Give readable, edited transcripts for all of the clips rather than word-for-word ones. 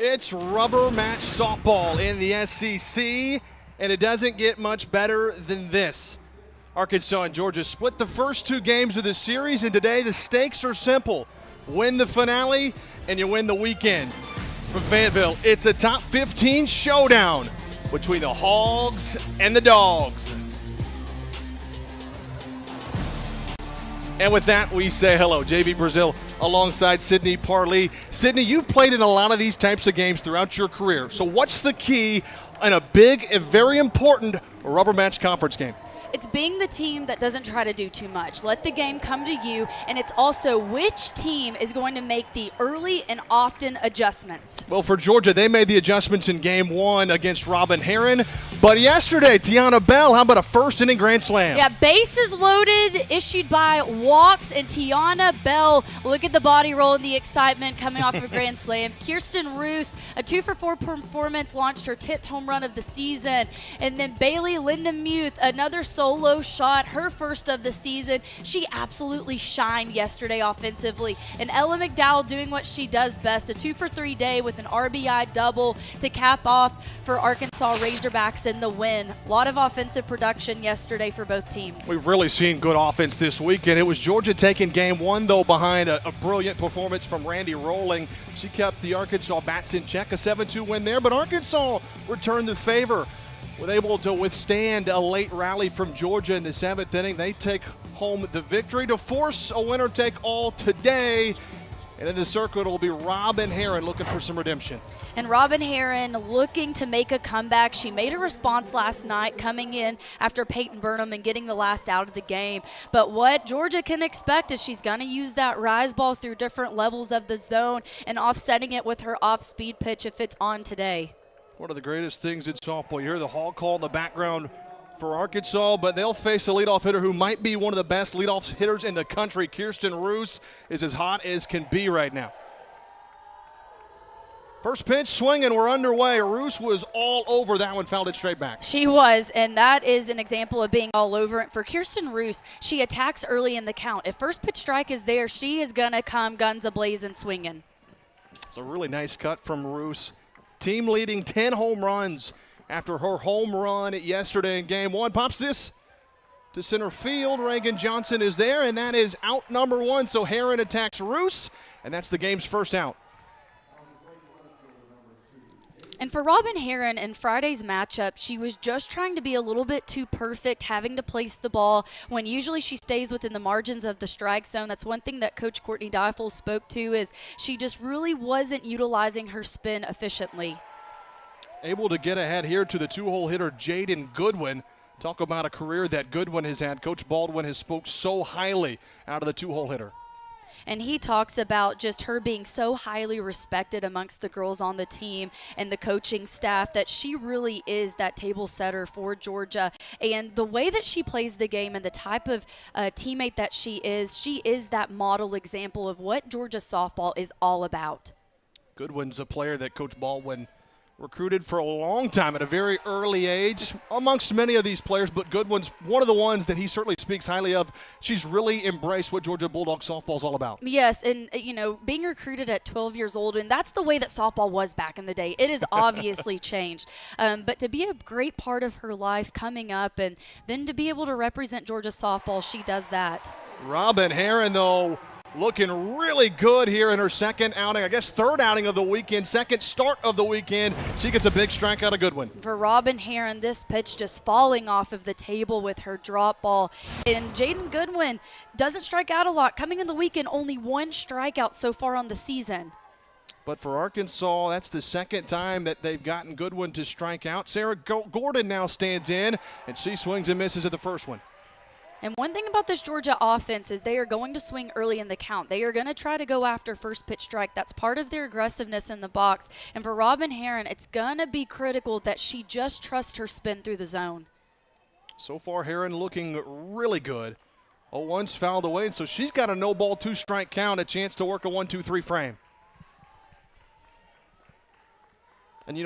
It's rubber match softball in the SEC, and it doesn't get much better than this. Arkansas and Georgia split the first two games of the series, and today the stakes are simple. Win the finale, and you win the weekend. From Fayetteville, it's a top 15 showdown between the Hogs and the Dogs. And with that, we say hello. JB Brazil alongside Sydney Parlee. Sydney, you've played in a lot of these types of games throughout your career. So what's the key in a big and very important rubber match conference game? It's being the team that doesn't try to do too much. Let the game come to you, and it's also which team is going to make the early and often adjustments. Well, for Georgia, they made the adjustments in game one against Robin Herron. But yesterday, Tiana Bell, how about a first-inning grand slam? Yeah, bases loaded, issued by walks, and Tiana Bell, look at the body roll and the excitement coming off of a grand slam. Kirsten Roos, a 2-for-4 performance, launched her 10th home run of the season. And then Bailey Lindemuth, another solo shot, her first of the season. She absolutely shined yesterday offensively. And Ella McDowell doing what she does best, a 2-for-3 day with an RBI double to cap off for Arkansas Razorbacks in the win. A lot of offensive production yesterday for both teams. We've really seen good offense this weekend. It was Georgia taking game one, though, behind a brilliant performance from Randy Rolling. She kept the Arkansas bats in check, a 7-2 win there, but Arkansas returned the favor. Were able to withstand a late rally from Georgia in the 7th inning. They take home the victory to force a winner-take-all today. And in the circuit, it'll be Robin Herron looking for some redemption. And Robin Herron looking to make a comeback. She made a response last night coming in after Peyton Burnham and getting the last out of the game. But what Georgia can expect is she's going to use that rise ball through different levels of the zone and offsetting it with her off-speed pitch if it's on today. One of the greatest things in softball. You hear the hog call in the background for Arkansas, but they'll face a leadoff hitter who might be one of the best leadoff hitters in the country. Kirsten Roos is as hot as can be right now. First pitch swinging, we're underway. Roos was all over that one, fouled it straight back. She was, and that is an example of being all over it. For Kirsten Roos, she attacks early in the count. If first pitch strike is there, she is going to come guns a-blazing swinging. It's a really nice cut from Roos. Team leading 10 home runs after her home run yesterday in game one. Pops this to center field. Reagan Johnson is there, and that is out number one. So Herron attacks Roos, and that's the game's first out. And for Robin Herron in Friday's matchup, she was just trying to be a little bit too perfect, having to place the ball when usually she stays within the margins of the strike zone. That's one thing that Coach Courtney Diefel spoke to, is she just really wasn't utilizing her spin efficiently. Able to get ahead here to the two-hole hitter, Jaden Goodwin. Talk about a career that Goodwin has had. Coach Baldwin has spoke so highly out of the two-hole hitter. And he talks about just her being so highly respected amongst the girls on the team and the coaching staff, that she really is that table setter for Georgia. And the way that she plays the game and the type of teammate that she is that model example of what Georgia softball is all about. Goodwin's a player that Coach Baldwin recruited for a long time at a very early age amongst many of these players, but Goodwin's one of the ones that he certainly speaks highly of. She's really embraced what Georgia Bulldog softball is all about. Yes, and being recruited at 12 years old, and that's the way that softball was back in the day. It has obviously changed. But to be a great part of her life coming up, and then to be able to represent Georgia softball, she does that. Robin Herron, though, looking really good here in her second outing, I guess third outing of the weekend, second start of the weekend. She gets a big strikeout, a good one. For Robin Herron, this pitch just falling off of the table with her drop ball. And Jaden Goodwin doesn't strike out a lot. Coming in the weekend, only one strikeout so far on the season. But for Arkansas, that's the second time that they've gotten Goodwin to strike out. Sarah Gordon now stands in, and she swings and misses at the first one. And one thing about this Georgia offense is they are going to swing early in the count. They are going to try to go after first pitch strike. That's part of their aggressiveness in the box. And for Robin Herron, it's going to be critical that she just trusts her spin through the zone. So far, Herron looking really good. 0-1's fouled away, and so she's got a no-ball, two-strike count, a chance to work a 1-2-3 frame. And,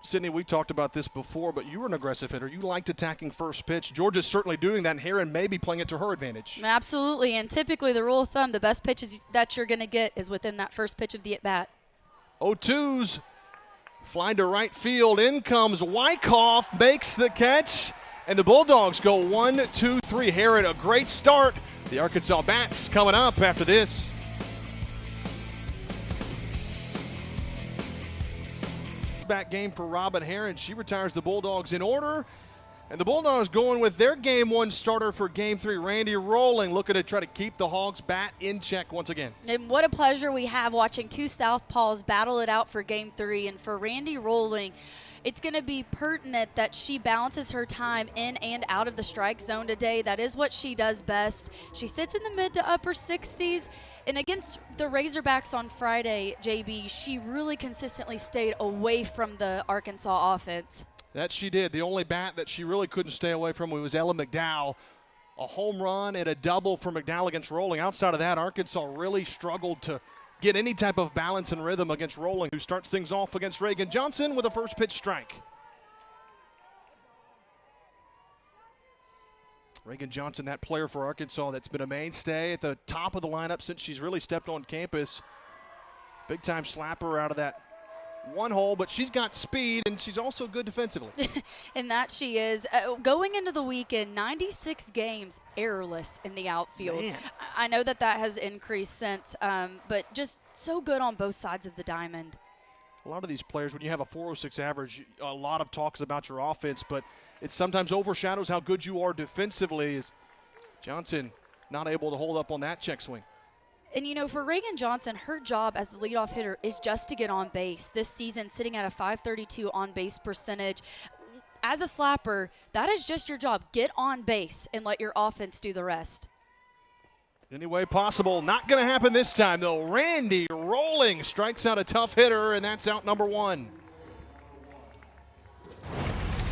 Sydney, we talked about this before, but you were an aggressive hitter. You liked attacking first pitch. Georgia's certainly doing that, and Herron may be playing it to her advantage. Absolutely, and typically the rule of thumb, the best pitches that you're going to get is within that first pitch of the at-bat. 0-2's Flying to right field. In comes Wyckoff, makes the catch, and the Bulldogs go 1-2-3. Herod, a great start. The Arkansas Bats coming up after this. Back game for Robin Herron. She retires the Bulldogs in order. And the Bulldogs going with their Game 1 starter for Game 3, Randy Rolling, looking to try to keep the Hogs' bat in check once again. And what a pleasure we have watching two Southpaws battle it out for Game 3. And for Randy Rolling, it's going to be pertinent that she balances her time in and out of the strike zone today. That is what she does best. She sits in the mid to upper 60s. And against the Razorbacks on Friday, JB, she really consistently stayed away from the Arkansas offense. That she did. The only bat that she really couldn't stay away from was Ella McDowell. A home run and a double for McDowell against Rolling. Outside of that, Arkansas really struggled to get any type of balance and rhythm against Rolling, who starts things off against Reagan Johnson with a first pitch strike. Reagan Johnson, that player for Arkansas that's been a mainstay at the top of the lineup since she's really stepped on campus. Big time slapper out of that one hole, but she's got speed and she's also good defensively. And that she is. Going into the weekend, 96 games errorless in the outfield. Man. I know that has increased since, but just so good on both sides of the diamond. A lot of these players, when you have a 406 average, a lot of talks about your offense, but it sometimes overshadows how good you are defensively. As Johnson not able to hold up on that check swing. And, you know, for Reagan Johnson, her job as the leadoff hitter is just to get on base. This season, sitting at a .532 on-base percentage. As a slapper, that is just your job. Get on base and let your offense do the rest. Any way possible. Not going to happen this time, though. Randy Rolling strikes out a tough hitter, and that's out number one.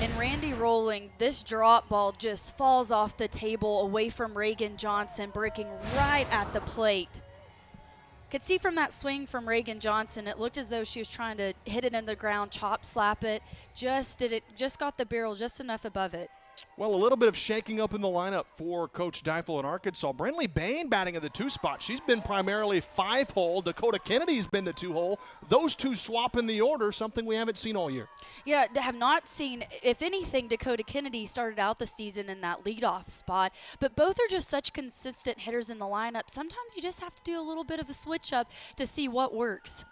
And Randy Rolling, this drop ball just falls off the table away from Reagan Johnson, breaking right at the plate. Could see from that swing from Reagan Johnson, it looked as though she was trying to hit it in the ground, chop slap it. Just got the barrel just enough above it. Well, a little bit of shaking up in the lineup for Coach Deifel in Arkansas. Brindley Bain batting in the 2 spot. She's been primarily 5-hole. Dakota Kennedy's been the 2-hole. Those two swap in the order, something we haven't seen all year. Yeah, have not seen, if anything, Dakota Kennedy started out the season in that leadoff spot, but both are just such consistent hitters in the lineup. Sometimes you just have to do a little bit of a switch up to see what works.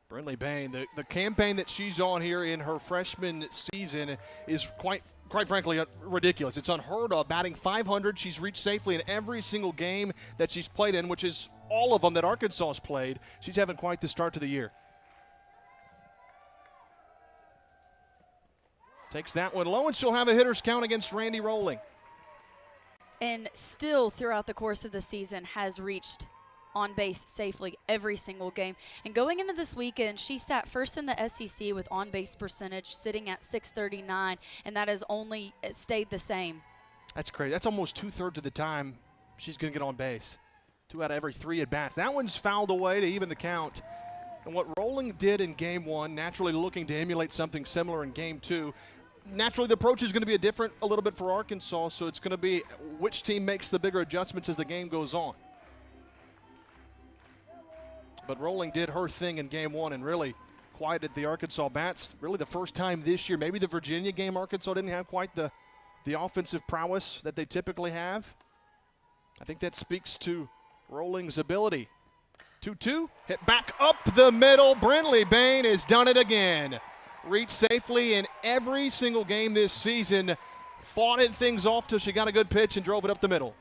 Brindley Bain, the campaign that she's on here in her freshman season is quite frankly ridiculous. It's unheard of. Batting .500, she's reached safely in every single game that she's played in, which is all of them that Arkansas has played. She's having quite the start to the year. Takes that one low, and she'll have a hitter's count against Randy Rolling. And still throughout the course of the season has reached on base safely every single game. And going into this weekend, she sat first in the SEC with on-base percentage, sitting at .639, and that has only stayed the same. That's crazy. That's almost 2/3 of the time she's going to get on base. 2 out of every 3 at-bats. That one's fouled away to even the count. And what Rolling did in Game 1, naturally looking to emulate something similar in Game 2, naturally the approach is going to be a little bit for Arkansas, so it's going to be which team makes the bigger adjustments as the game goes on. But Rolling did her thing in Game 1 and really quieted the Arkansas Bats. Really the first time this year. Maybe the Virginia game, Arkansas didn't have quite the offensive prowess that they typically have. I think that speaks to Rolling's ability. 2-2, hit back up the middle. Brindley Bain has done it again. Reached safely in every single game this season. Fought things off till she got a good pitch and drove it up the middle.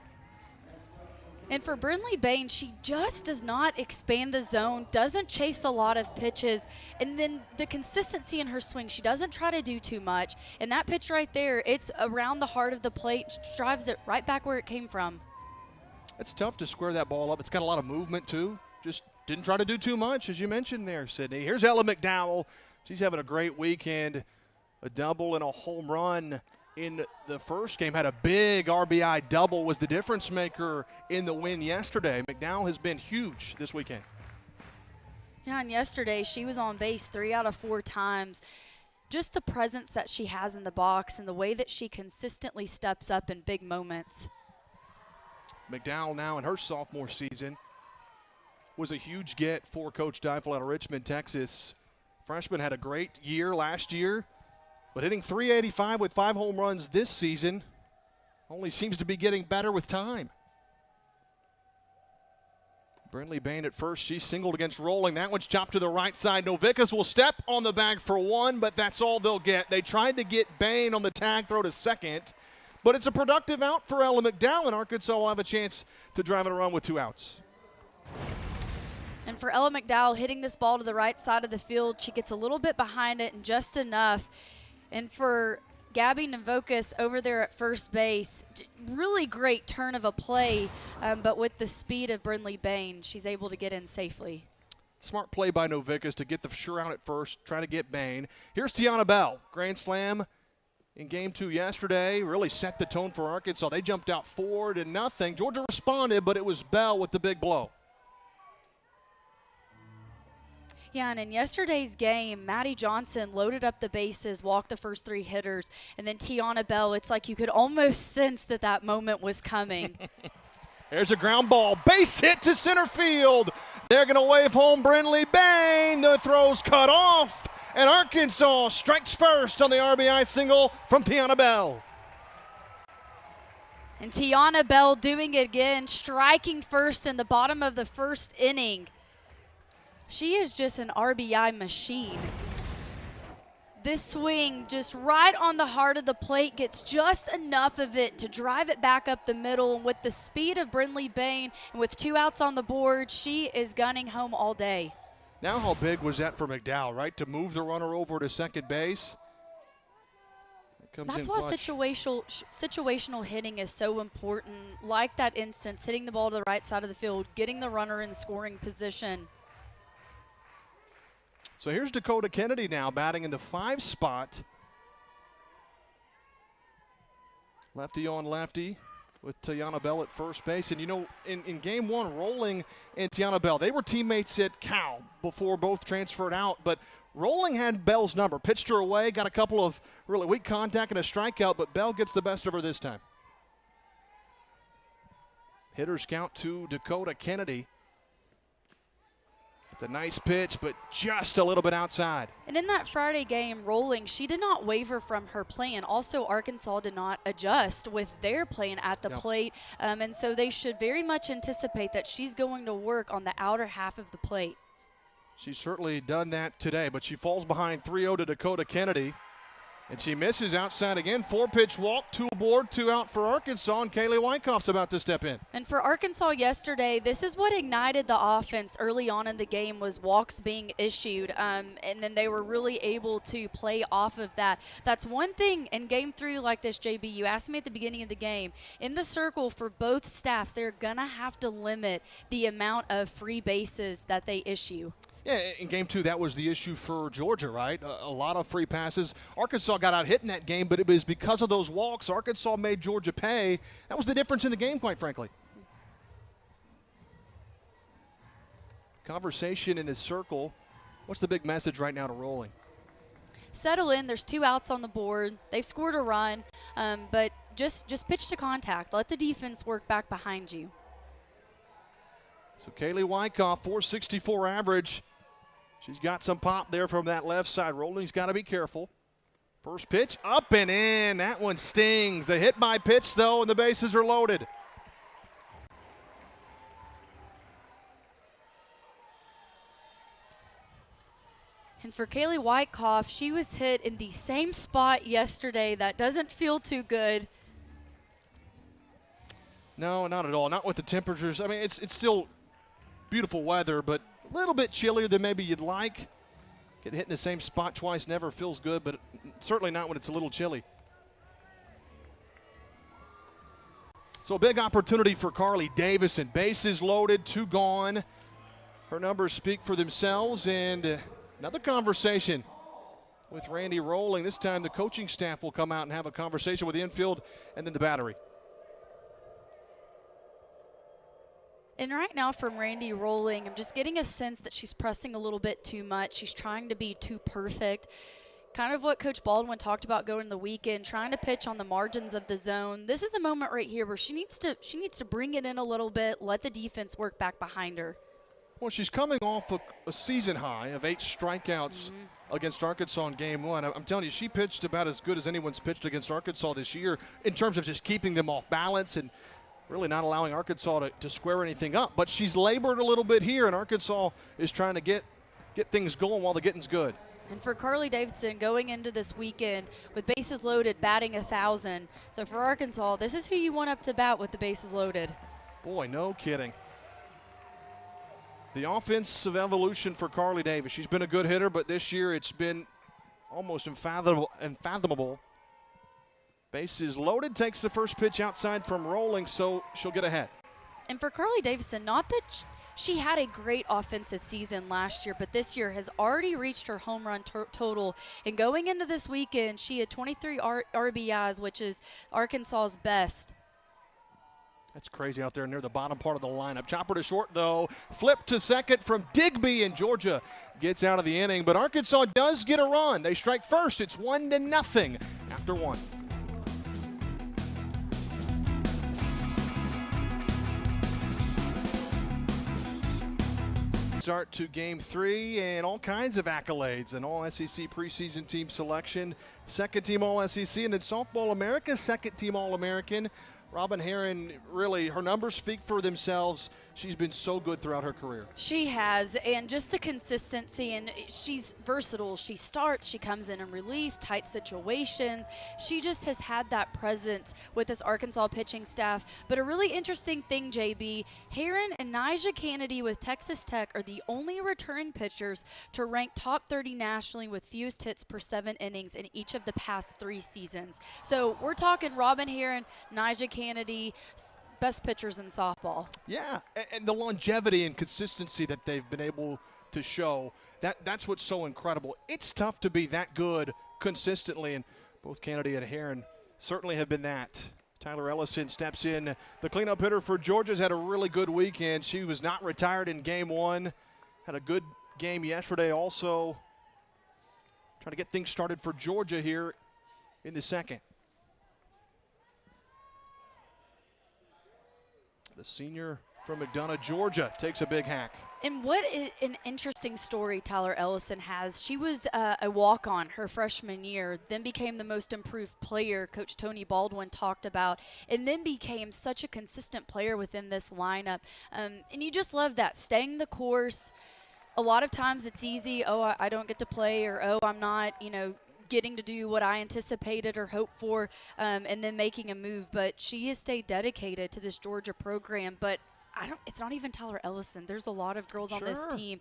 And for Brindley Bain, she just does not expand the zone, doesn't chase a lot of pitches, and then the consistency in her swing, she doesn't try to do too much. And that pitch right there, it's around the heart of the plate, drives it right back where it came from. It's tough to square that ball up. It's got a lot of movement too. Just didn't try to do too much, as you mentioned there, Sydney. Here's Ella McDowell. She's having a great weekend. A double and a home run in the first game. Had a big RBI double, was the difference maker in the win yesterday. McDowell has been huge this weekend. Yeah, and yesterday she was on base 3 out of 4 times. Just the presence that she has in the box and the way that she consistently steps up in big moments. McDowell now in her sophomore season was a huge get for Coach Deifel out of Richmond, Texas. Freshman had a great year last year, but hitting .385 with 5 home runs this season only seems to be getting better with time. Brindley Bain at first. She singled against Rolling. That one's chopped to the right side. Novickis will step on the bag for 1, but that's all they'll get. They tried to get Bain on the tag throw to second, but it's a productive out for Ella McDowell, and Arkansas will have a chance to drive it around with 2 outs. And for Ella McDowell, hitting this ball to the right side of the field, she gets a little bit behind it and just enough. And for Gabby Novickis over there at first base, really great turn of a play, but with the speed of Brindley Bain, she's able to get in safely. Smart play by Novickis to get the sure out at first, try to get Bain. Here's Tiana Bell, grand slam in game 2 yesterday, really set the tone for Arkansas. They jumped out 4-0. Georgia responded, but it was Bell with the big blow. Yeah, and in yesterday's game, Maddie Johnson loaded up the bases, walked the first 3 hitters, and then Tiana Bell, it's like you could almost sense that that moment was coming. There's a ground ball, base hit to center field. They're going to wave home Brindley Bain. The throw's cut off, and Arkansas strikes first on the RBI single from Tiana Bell. And Tiana Bell doing it again, striking first in the bottom of the first inning. She is just an RBI machine. This swing just right on the heart of the plate, gets just enough of it to drive it back up the middle. And with the speed of Brindley Bain and with 2 outs on the board, she is gunning home all day. Now how big was that for McDowell, right? To move the runner over to second base. That's why situational hitting is so important. Like that instance, hitting the ball to the right side of the field, getting the runner in scoring position. So here's Dakota Kennedy now batting in the 5 spot. Lefty on lefty with Tiana Bell at first base. And you know, in game 1, Rolling and Tiana Bell, they were teammates at Cal before both transferred out. But Rolling had Bell's number, pitched her away, got a couple of really weak contact and a strikeout, but Bell gets the best of her this time. Hitters count to Dakota Kennedy. It's a nice pitch, but just a little bit outside. And in that Friday game, Rolling, she did not waver from her plan. Also, Arkansas did not adjust with their plan at the plate. And so they should very much anticipate that she's going to work on the outer half of the plate. She's certainly done that today, but she falls behind 3-0 to Dakota Kennedy. And she misses outside again. 4-pitch walk, 2 aboard, 2 out for Arkansas, and Kaylee Wyckoff's about to step in. And for Arkansas yesterday, this is what ignited the offense early on in the game, was walks being issued, and then they were really able to play off of that. That's one thing in game 3 like this, JB. You asked me at the beginning of the game. In the circle for both staffs, they're going to have to limit the amount of free bases that they issue. Yeah, in game 2, that was the issue for Georgia, right? A lot of free passes. Arkansas got out hit in that game, but it was because of those walks. Arkansas made Georgia pay. That was the difference in the game, quite frankly. Conversation in this circle. What's the big message right now to Rolling? Settle in. There's 2 outs on the board. They've scored a run, but just pitch to contact. Let the defense work back behind you. So Kaylee Wyckoff, .464 average. She's got some pop there from that left side. Rolling's got to be careful. First pitch, up and in. That one stings. A hit by pitch, though, and the bases are loaded. And for Kaylee Wyckoff, she was hit in the same spot yesterday. That doesn't feel too good. No, not at all. Not with the temperatures. I mean, it's still beautiful weather, but a little bit chillier than maybe you'd like. Get hit in the same spot twice never feels good, but certainly not when it's a little chilly. So a big opportunity for Carly Davison. Bases loaded, 2 gone. Her numbers speak for themselves, and another conversation with Randy Rolling. This time the coaching staff will come out and have a conversation with the infield and then the battery. And right now from Randy Rolling, I'm just getting a sense that she's pressing a little bit too much. She's trying to be too perfect. Kind of what Coach Baldwin talked about going the weekend, trying to pitch on the margins of the zone. This is a moment right here where she needs to bring it in a little bit, let the defense work back behind her. Well, she's coming off a season high of 8 strikeouts against Arkansas in game 1. I'm telling you, she pitched about as good as anyone's pitched against Arkansas this year in terms of just keeping them off balance and really not allowing Arkansas to square anything up. But she's labored a little bit here, and Arkansas is trying to get things going while the getting's good. And for Carly Davidson, going into this weekend with bases loaded, batting 1,000. So for Arkansas, this is who you want up to bat with the bases loaded. Boy, no kidding. The offensive evolution for Carly Davis. She's been a good hitter, but this year it's been almost unfathomable. Bases loaded, takes the first pitch outside from rolling, so she'll get ahead. And for Carly Davidson, not that she had a great offensive season last year, but this year has already reached her home run total. And going into this weekend, she had 23 RBIs, which is Arkansas's best. That's crazy out there near the bottom part of the lineup. Chopper to short, though. Flip to second from Digby, and Georgia gets out of the inning. But Arkansas does get a run. They strike first. It's 1-0 after 1. Start to game 3 and all kinds of accolades. An All-SEC preseason team selection, second team All-SEC, and then Softball America, second team All-American. Robin Herron, really, her numbers speak for themselves. She's been so good throughout her career. She has, and just the consistency, and she's versatile. She starts, she comes in relief, tight situations. She just has had that presence with this Arkansas pitching staff. But a really interesting thing, JB, Herron and Nija Kennedy with Texas Tech are the only returning pitchers to rank top 30 nationally with fewest hits per 7 innings in each of the past 3 seasons. So we're talking Robin Herron, Nija Kennedy, best pitchers in softball. Yeah, and the longevity and consistency that they've been able to show, that's what's so incredible. It's tough to be that good consistently, and both Kennedy and Herron certainly have been that. Tyler Ellison steps in. The cleanup hitter for Georgia's had a really good weekend. She was not retired in game 1. Had a good game yesterday also. Trying to get things started for Georgia here in the second. The senior from McDonough, Georgia, takes a big hack. And what an interesting story Tyler Ellison has. She was a walk-on her freshman year, then became the most improved player Coach Tony Baldwin talked about, and then became such a consistent player within this lineup. And you just love that, staying the course. A lot of times it's easy, oh, I don't get to play, or oh, I'm not, getting to do what I anticipated or hoped for, and then making a move. But she has stayed dedicated to this Georgia program. But it's not even Tyler Ellison. There's a lot of girls on this team.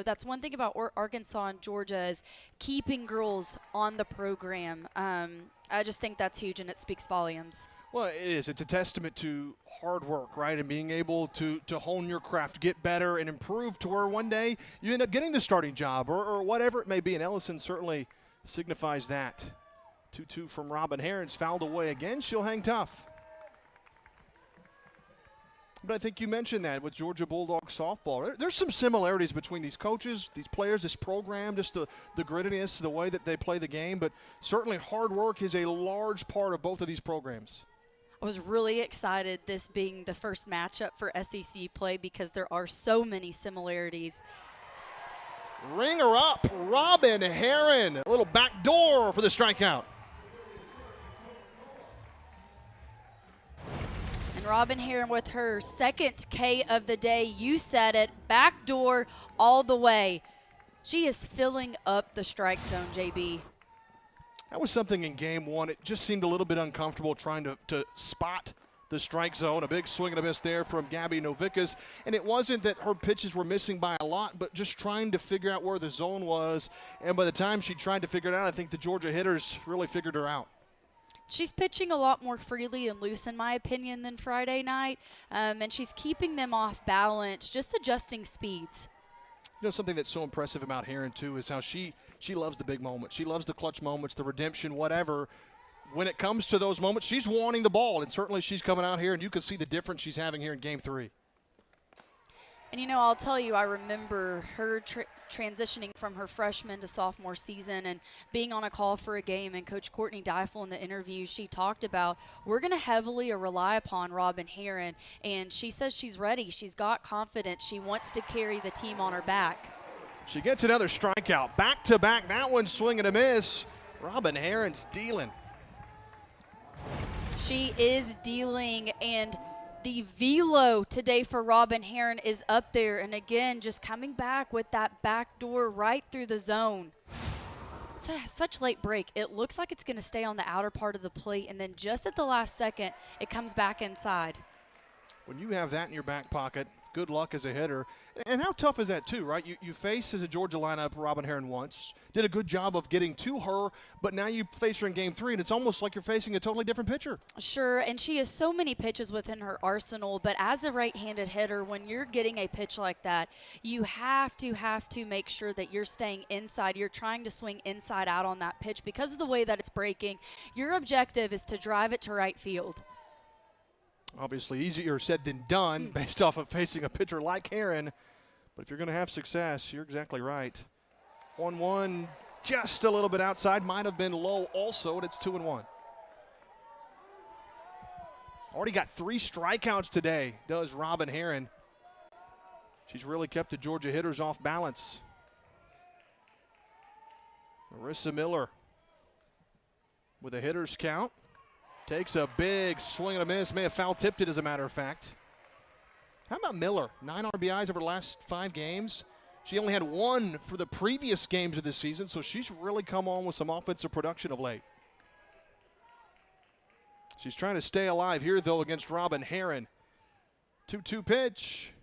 That's one thing about Arkansas and Georgia is keeping girls on the program. I just think that's huge, and it speaks volumes. Well, it is. It's a testament to hard work, right, and being able to hone your craft, get better, and improve to where one day you end up getting the starting job or whatever it may be. And Ellison certainly signifies that. 2-2 from Robin Herron's fouled away again. She'll hang tough. But I think you mentioned that with Georgia Bulldogs softball. There's some similarities between these coaches, these players, this program, just the grittiness, the way that they play the game. But certainly hard work is a large part of both of these programs. I was really excited this being the first matchup for SEC play because there are so many similarities. Ring her up, Robin Herron. A little back door for the strikeout. And Robin Herron with her second K of the day. You said it, back door all the way. She is filling up the strike zone, JB. That was something in game 1. It just seemed a little bit uncomfortable trying to spot the strike zone. A big swing and a miss there from Gabby Novickas. And it wasn't that her pitches were missing by a lot, but just trying to figure out where the zone was. And by the time she tried to figure it out, I think the Georgia hitters really figured her out. She's pitching a lot more freely and loose, in my opinion, than Friday night. And she's keeping them off balance, just adjusting speeds. Something that's so impressive about Herron, too, is how she loves the big moments. She loves the clutch moments, the redemption, whatever. When it comes to those moments, she's wanting the ball, and certainly she's coming out here, and you can see the difference she's having here in Game 3. And, you know, I'll tell you, I remember her transitioning from her freshman to sophomore season and being on a call for a game. And Coach Courtney Deifel in the interview, she talked about, we're going to heavily rely upon Robin Herron. And she says she's ready. She's got confidence. She wants to carry the team on her back. She gets another strikeout. Back-to-back. That one swing and a miss. Robin Herron's dealing. She is dealing, and the velo today for Robin Herron is up there. And again, just coming back with that back door right through the zone. Such late break. It looks like it's going to stay on the outer part of the plate, and then just at the last second, it comes back inside. When you have that in your back pocket, good luck as a hitter. And how tough is that too, right? You face as a Georgia lineup Robin Herron once, did a good job of getting to her, but now you face her in game 3, and it's almost like you're facing a totally different pitcher. Sure, and she has so many pitches within her arsenal, but as a right-handed hitter, when you're getting a pitch like that, you have to make sure that you're staying inside. You're trying to swing inside out on that pitch because of the way that it's breaking. Your objective is to drive it to right field. Obviously easier said than done based off of facing a pitcher like Herron. But if you're going to have success, you're exactly right. 1-1, just a little bit outside. Might have been low also, and it's 2-1. Already got 3 strikeouts today, does Robin Herron. She's really kept the Georgia hitters off balance. Marissa Miller with a hitter's count. Takes a big swing and a miss. May have foul tipped it, as a matter of fact. How about Miller? 9 RBIs over the last 5 games. She only had 1 for the previous games of this season, so she's really come on with some offensive production of late. She's trying to stay alive here, though, against Robin Herron. 2-2 pitch.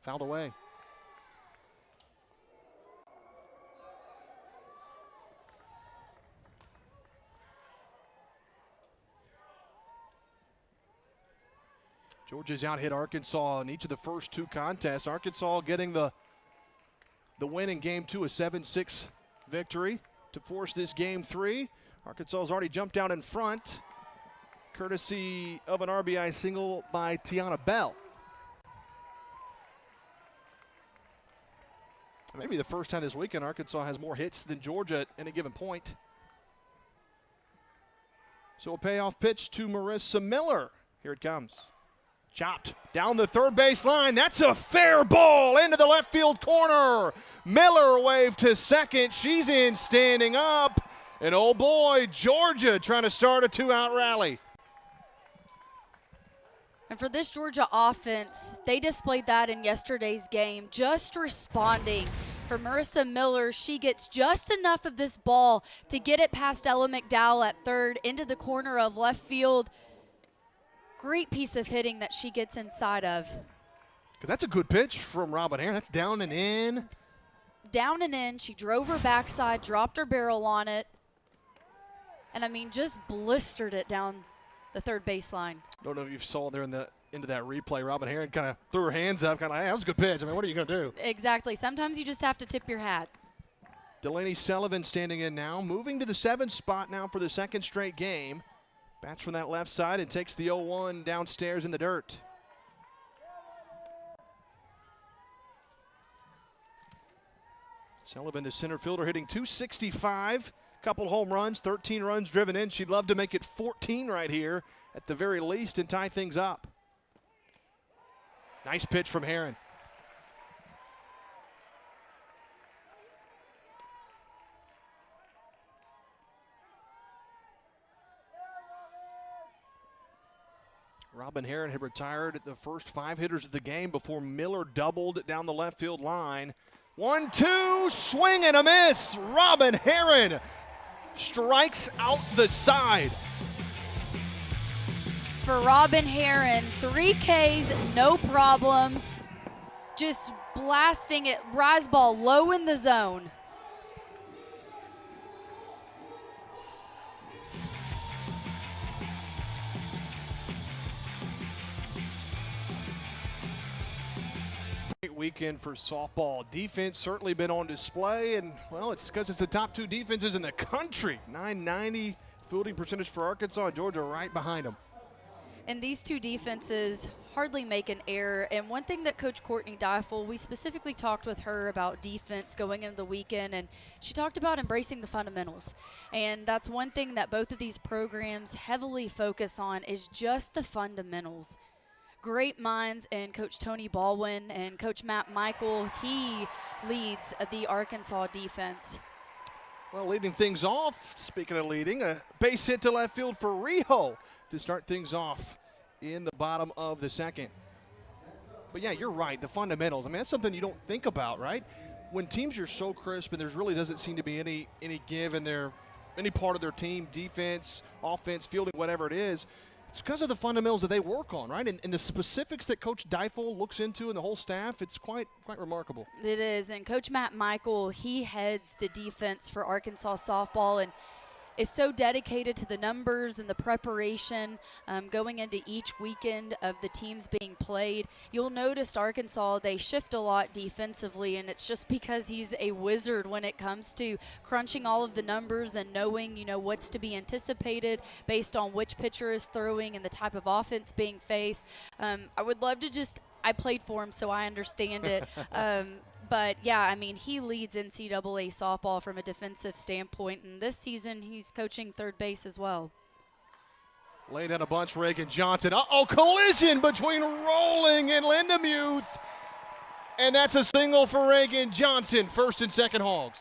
Fouled away. Georgia's out-hit Arkansas in each of the first 2 contests. Arkansas getting the win in Game 2, a 7-6 victory to force this Game 3. Arkansas has already jumped out in front, courtesy of an RBI single by Tiana Bell. Maybe the first time this weekend Arkansas has more hits than Georgia at any given point. So a payoff pitch to Marissa Miller. Here it comes. Chopped down the third base line. That's a fair ball into the left field corner. Miller waved to second. She's in standing up. And oh boy, Georgia trying to start a 2-out rally. And for this Georgia offense, they displayed that in yesterday's game, just responding. For Marissa Miller, she gets just enough of this ball to get it past Ella McDowell at third into the corner of left field. Great piece of hitting that she gets inside of. Because that's a good pitch from Robin Herron. That's down and in. Down and in. She drove her backside, dropped her barrel on it. And, I mean, just blistered it down the third baseline. Don't know if you saw there into that replay. Robin Herron kind of threw her hands up, kind of like, hey, that was a good pitch. I mean, what are you going to do? Exactly. Sometimes you just have to tip your hat. Delaney Sullivan standing in now, moving to the 7th spot now for the 2nd straight game. Bats from that left side and takes the 0-1 downstairs in the dirt. Sullivan, the center fielder, hitting .265. Couple home runs, 13 runs driven in. She'd love to make it 14 right here at the very least and tie things up. Nice pitch from Herron. Robin Herron had retired at the first 5 hitters of the game before Miller doubled down the left field line. 1-2, swing and a miss. Robin Herron strikes out the side. For Robin Herron, 3 Ks, no problem. Just blasting it, rise ball low in the zone. Great weekend for softball. Defense certainly been on display, and, well, it's because it's the top 2 defenses in the country. .990 fielding percentage for Arkansas, and Georgia right behind them. And these 2 defenses hardly make an error. And one thing that Coach Courtney Deifel, we specifically talked with her about defense going into the weekend, and she talked about embracing the fundamentals. And that's one thing that both of these programs heavily focus on is just the fundamentals. Great minds in Coach Tony Baldwin and Coach Matt Michael. He leads the Arkansas defense. Well, leading things off, speaking of leading, a base hit to left field for Rijo to start things off in the bottom of the second. But yeah, you're right, the fundamentals. I mean, that's something you don't think about, right? When teams are so crisp and there really doesn't seem to be any give in any part of their team, defense, offense, fielding, whatever it is, it's because of the fundamentals that they work on, right? And the specifics that Coach Deifel looks into and the whole staff, it's quite remarkable. It is. And Coach Matt Michael, he heads the defense for Arkansas softball and is so dedicated to the numbers and the preparation going into each weekend of the teams being played. You'll notice Arkansas, they shift a lot defensively, and it's just because he's a wizard when it comes to crunching all of the numbers and knowing, what's to be anticipated based on which pitcher is throwing and the type of offense being faced. I would love to I played for him, so I understand it. But, yeah, I mean, he leads NCAA softball from a defensive standpoint, and this season he's coaching third base as well. Laying down a bunch, Reagan Johnson. Uh-oh, collision between Rolling and Lindemuth. And that's a single for Reagan Johnson, first and second Hogs.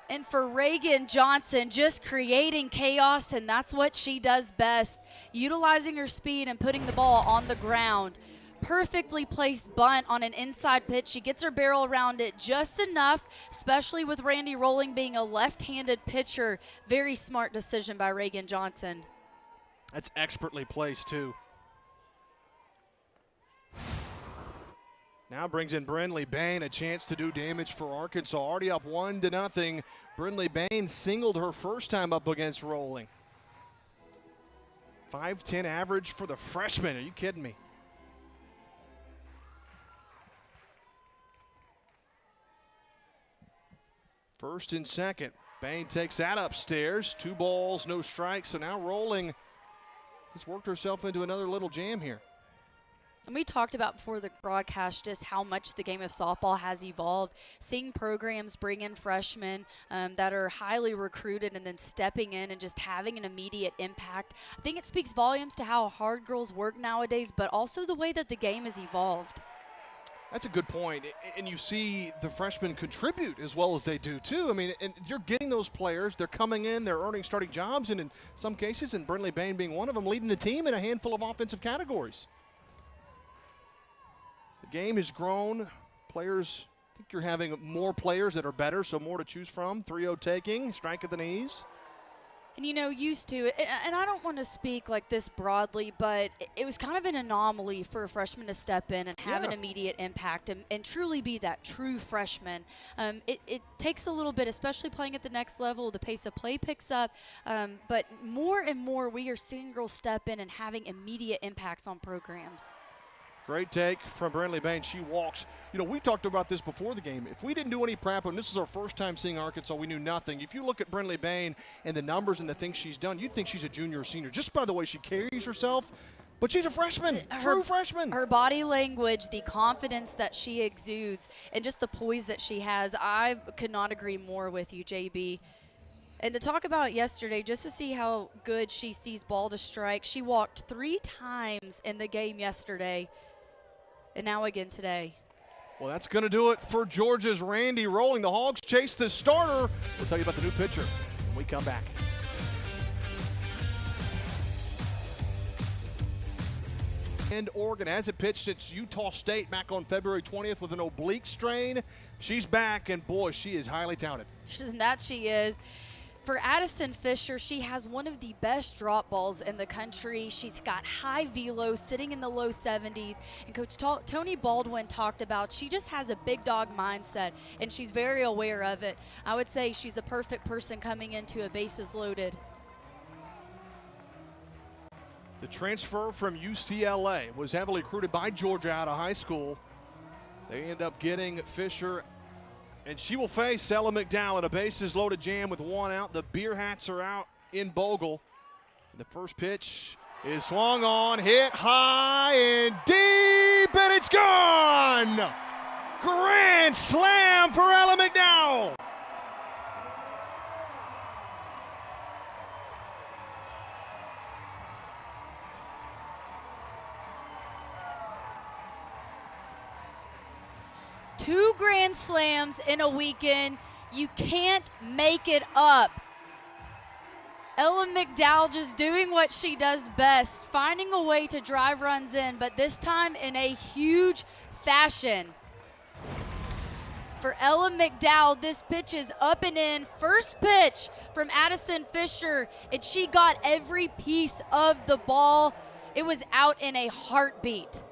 And for Reagan Johnson, just creating chaos, and that's what she does best, utilizing her speed and putting the ball on the ground. Perfectly placed bunt on an inside pitch. She gets her barrel around it just enough, especially with Randy Rolling being a left-handed pitcher. Very smart decision by Reagan Johnson. That's expertly placed, too. Now brings in Brindley Bain, a chance to do damage for Arkansas. Already up 1-0. Brindley Bain singled her first time up against Rolling. 5'10" average for the freshman. Are you kidding me? First and second. Bain takes that upstairs. 2 balls, no strikes. So now Rolling has worked herself into another little jam here. And we talked about before the broadcast just how much the game of softball has evolved. Seeing programs bring in freshmen that are highly recruited and then stepping in and just having an immediate impact. I think it speaks volumes to how hard girls work nowadays, but also the way that the game has evolved. That's a good point. And you see the freshmen contribute as well as they do, too. I mean, and you're getting those players. They're coming in. They're earning starting jobs. And in some cases, and Brindley Bain being one of them, leading the team in a handful of offensive categories. The game has grown. Players, I think you're having more players that are better, so more to choose from. 3-0 taking, strike at the knees. And, used to, and I don't want to speak like this broadly, but it was kind of an anomaly for a freshman to step in and have an immediate impact and truly be that true freshman. It takes a little bit, especially playing at the next level. The pace of play picks up, but more and more we are seeing girls step in and having immediate impacts on programs. Great take from Brindley Bain. She walks. We talked about this before the game. If we didn't do any prep, and this is our first time seeing Arkansas, we knew nothing. If you look at Brindley Bain and the numbers and the things she's done, you'd think she's a junior or senior just by the way she carries herself. But she's a freshman, true freshman. Her body language, the confidence that she exudes, and just the poise that she has, I could not agree more with you, JB. And to talk about yesterday, just to see how good she sees ball to strike, she walked 3 times in the game yesterday. And now again today. Well, that's going to do it for Georgia's Randy Rolling. The Hogs chase the starter. We'll tell you about the new pitcher when we come back. And Oregon hasn't pitched since Utah State back on February 20th with an oblique strain. She's back, and boy, she is highly touted. That she is. For Addison Fisher, she has one of the best drop balls in the country. She's got high velo, sitting in the low 70s. And Coach Tony Baldwin talked about she just has a big dog mindset, and she's very aware of it. I would say she's a perfect person coming into a bases loaded. The transfer from UCLA was heavily recruited by Georgia out of high school. They end up getting Fisher, and she will face Ella McDowell in a bases-loaded jam with 1 out. The Beer Hats are out in Bogle. The first pitch is swung on, hit high and deep, and it's gone! Grand slam for Ella McDowell. Two grand slams in a weekend. You can't make it up. Ella McDowell just doing what she does best, finding a way to drive runs in, but this time in a huge fashion. For Ella McDowell, this pitch is up and in. First pitch from Addison Fisher, and she got every piece of the ball. It was out in a heartbeat.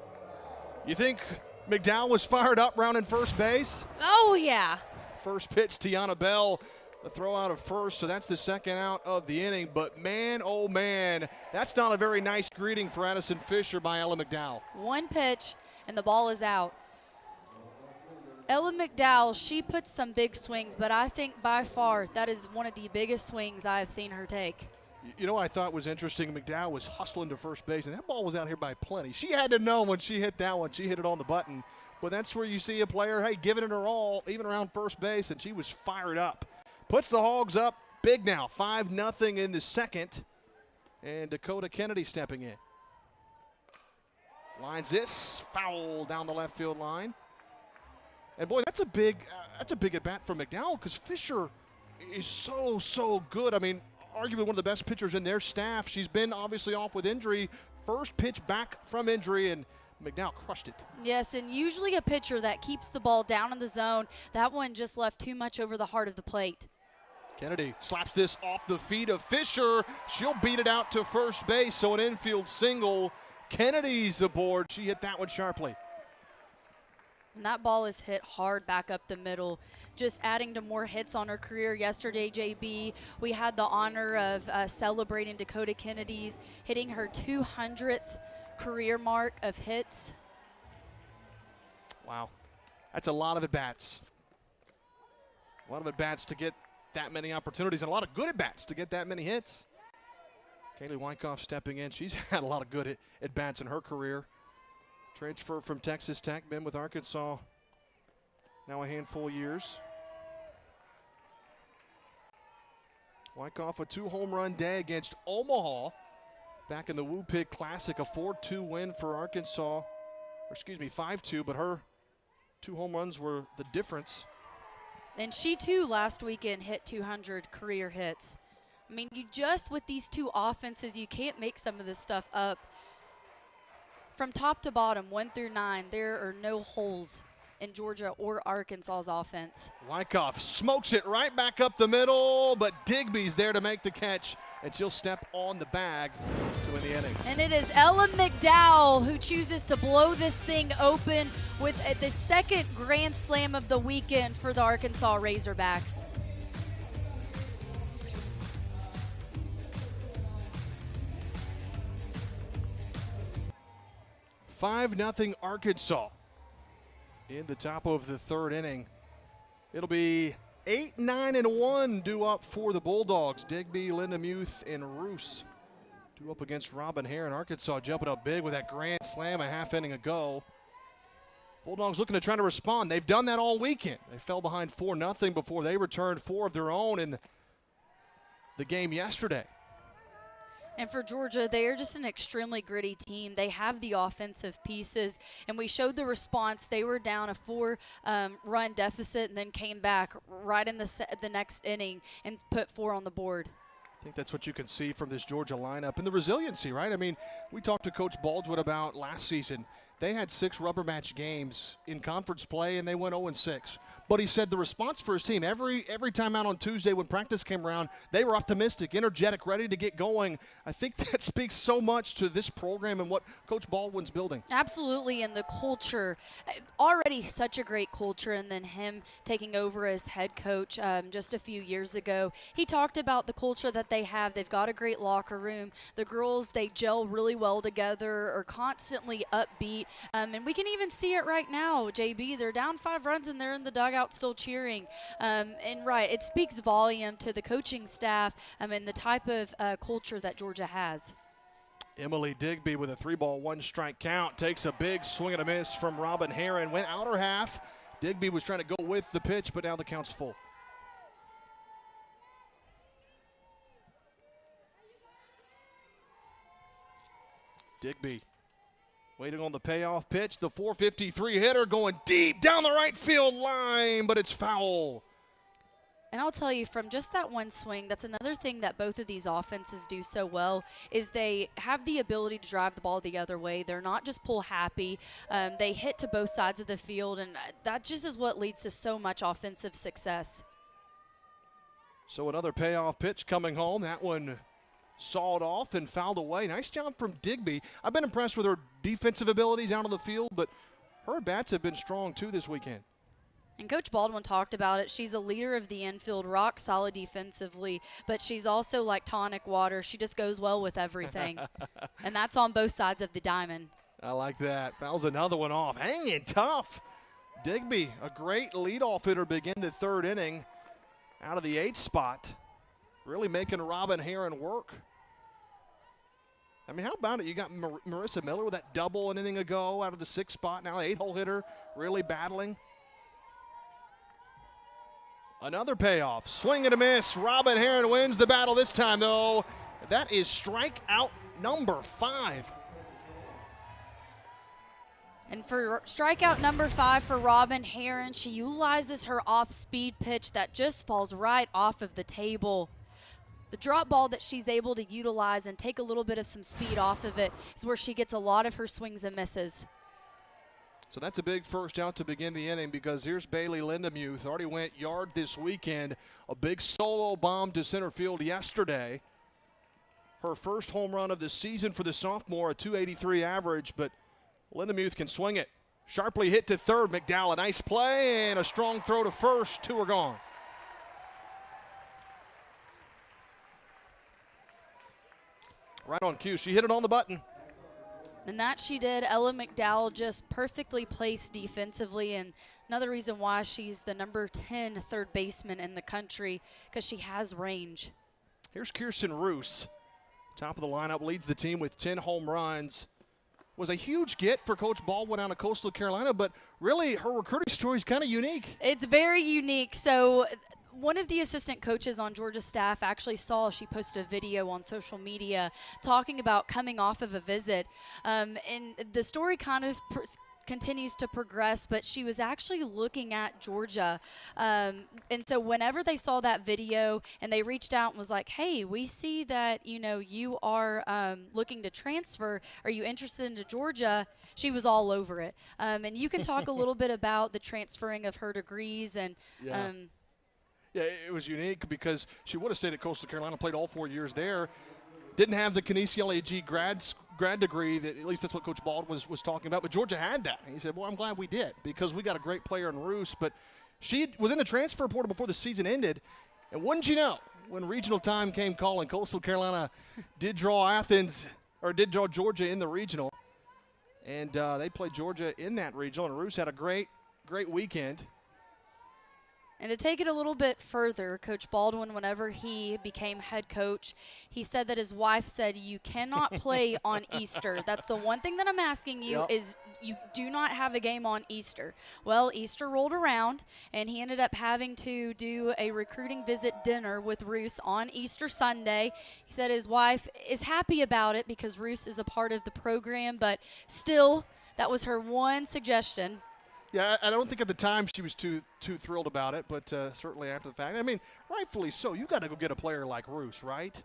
You think McDowell was fired up rounding first base? Oh, yeah. First pitch, Tiana Bell, the throw out of first, so that's the second out of the inning. But man, oh man, that's not a very nice greeting for Addison Fisher by Ella McDowell. One pitch, and the ball is out. Ella McDowell, she puts some big swings, but I think by far that is one of the biggest swings I have seen her take. You know what I thought was interesting? McDowell was hustling to first base, and that ball was out here by plenty. She had to know when she hit that one. She hit it on the button. But that's where you see a player, hey, giving it her all, even around first base, and she was fired up. Puts the Hogs up big now, 5-0 in the second. And Dakota Kennedy stepping in. Lines this, foul down the left field line. And boy, that's a big at bat for McDowell because Fisher is so good. I mean, arguably one of the best pitchers in their staff. She's been obviously off with injury. First pitch back from injury, and McDowell crushed it. Yes, and usually a pitcher that keeps the ball down in the zone, that one just left too much over the heart of the plate. Kennedy slaps this off the feet of Fisher. She'll beat it out to first base, so an infield single. Kennedy's aboard. She hit that one sharply. And that ball is hit hard back up the middle, just adding to more hits on her career. Yesterday, JB, we had the honor of celebrating Dakota Kennedy's hitting her 200th career mark of hits. Wow. That's a lot of at-bats. A lot of at-bats to get that many opportunities, and a lot of good at-bats to get that many hits. Kaylee Wyckoff stepping in. She's had a lot of good at-bats in her career. Transfer from Texas Tech, been with Arkansas now a handful of years. Wyckoff a 2-home-run day against Omaha back in the Woo Pig Classic, a 4-2 win for Arkansas. Or excuse me, 5-2, but her 2 home runs were the difference. And she too last weekend hit 200 career hits. I mean, you just with these two offenses, you can't make some of this stuff up. From top to bottom, 1 through 9, there are no holes in Georgia or Arkansas's offense. Wyckoff smokes it right back up the middle, but Digby's there to make the catch, and she'll step on the bag to win the inning. And it is Ella McDowell who chooses to blow this thing open with the second grand slam of the weekend for the Arkansas Razorbacks. 5-0 Arkansas in the top of the third inning. It'll be 8-9-1 due up for the Bulldogs. Digby, Lindemuth, and Roos due up against Robin Hare, and Arkansas jumping up big with that grand slam a half inning ago. Bulldogs looking to try to respond. They've done that all weekend. They fell behind 4-0 before they returned 4 of their own in the game yesterday. And for Georgia, they are just an extremely gritty team. They have the offensive pieces, and we showed the response. They were down a 4-run deficit and then came back right in the next inning and put 4 on the board. I think that's what you can see from this Georgia lineup and the resiliency, right? I mean, we talked to Coach Baldwin about last season. They had 6 rubber match games in conference play, and they went 0-6. But he said the response for his team, every time out on Tuesday when practice came around, they were optimistic, energetic, ready to get going. I think that speaks so much to this program and what Coach Baldwin's building. Absolutely, and the culture, already such a great culture, and then him taking over as head coach just a few years ago. He talked about the culture that they have. They've got a great locker room. The girls, they gel really well together, are constantly upbeat, and we can even see it right now, JB. They're down 5 runs, and they're in the dugout still cheering. And right, it speaks volume to the coaching staff and the type of culture that Georgia has. Emily Digby with a 3-ball, 1-strike count. Takes a big swing and a miss from Robin Heron. Went outer half. Digby was trying to go with the pitch, but now the count's full. Digby waiting on the payoff pitch. The 453 hitter going deep down the right field line, but it's foul. And I'll tell you, from just that one swing, that's another thing that both of these offenses do so well, is they have the ability to drive the ball the other way. They're not just pull happy. They hit to both sides of the field, and that just is what leads to so much offensive success. So another payoff pitch coming home. That one sawed off and fouled away. Nice job from Digby. I've been impressed with her defensive abilities out of the field, but her bats have been strong too this weekend. And Coach Baldwin talked about it. She's a leader of the infield, rock solid defensively, but she's also like tonic water. She just goes well with everything. And that's on both sides of the diamond. I like that. Fouls another one off. Hanging tough. Digby, a great leadoff hitter, begin the third inning out of the 8th spot. Really making Robin Heron work. I mean, how about it? You got Marissa Miller with that double an inning ago out of the 6th spot. Now an 8-hole hitter, really battling. Another payoff. Swing and a miss. Robin Heron wins the battle this time, though. That is strikeout number 5. And for strikeout number 5 for Robin Heron, she utilizes her off-speed pitch that just falls right off of the table. The drop ball that she's able to utilize and take a little bit of some speed off of it is where she gets a lot of her swings and misses. So that's a big first out to begin the inning, because here's Bailey Lindemuth. Already went yard this weekend. A big solo bomb to center field yesterday. Her first home run of the season for the sophomore, a 283 average, but Lindemuth can swing it. Sharply hit to third. McDowell, a nice play, and a strong throw to first. 2 are gone. Right on cue. She hit it on the button. And that she did. Ella McDowell just perfectly placed defensively, and another reason why she's the number 10 third baseman in the country, because she has range. Here's Kirsten Roos. Top of the lineup, leads the team with 10 home runs. Was a huge get for Coach Baldwin out of Coastal Carolina, but really her recruiting story is kind of unique. It's very unique. So one of the assistant coaches on Georgia's staff actually she posted a video on social media talking about coming off of a visit. And the story kind of continues to progress, but she was actually looking at Georgia. And so whenever they saw that video and they reached out and was like, hey, we see that, you are looking to transfer. Are you interested into Georgia? She was all over it. And you can talk a little bit about the transferring of her degrees and Yeah, it was unique because she would have stayed at Coastal Carolina, played all 4 years there. Didn't have the kinesiology grad degree, at least that's what Coach Baldwin was talking about, but Georgia had that. And he said, well, I'm glad we did, because we got a great player in Roos. But she was in the transfer portal before the season ended, and wouldn't you know, when regional time came calling, Coastal Carolina did draw Georgia in the regional, and they played Georgia in that regional, and Roos had a great weekend. And to take it a little bit further, Coach Baldwin, whenever he became head coach, he said that his wife said, you cannot play on Easter. That's the one thing that I'm asking you is you do not have a game on Easter. Well, Easter rolled around, and he ended up having to do a recruiting visit dinner with Roos on Easter Sunday. He said his wife is happy about it because Roos is a part of the program, but still, that was her one suggestion. Yeah, I don't think at the time she was too thrilled about it, but certainly after the fact. I mean, rightfully so. You got to go get a player like Roos, right?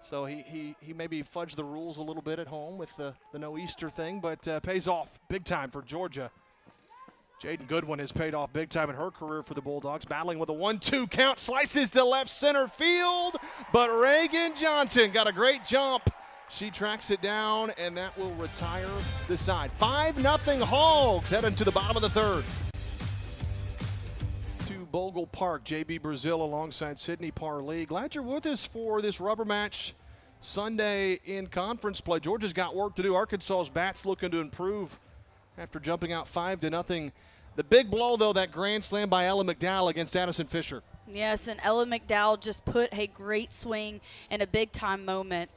So he maybe fudged the rules a little bit at home with the no Easter thing, but pays off big time for Georgia. Jaden Goodwin has paid off big time in her career for the Bulldogs, battling with a 1-2 count, slices to left center field, but Reagan Johnson got a great jump. She tracks it down, and that will retire the side. 5-0 Hogs heading to the bottom of the third. To Bogle Park, JB Brazil alongside Sydney Parlee. Glad you're with us for this rubber match Sunday in conference play. Georgia's got work to do. Arkansas's bats looking to improve after jumping out 5-0. The big blow, though, that grand slam by Ella McDowell against Addison Fisher. Yes, and Ella McDowell just put a great swing in a big-time moment.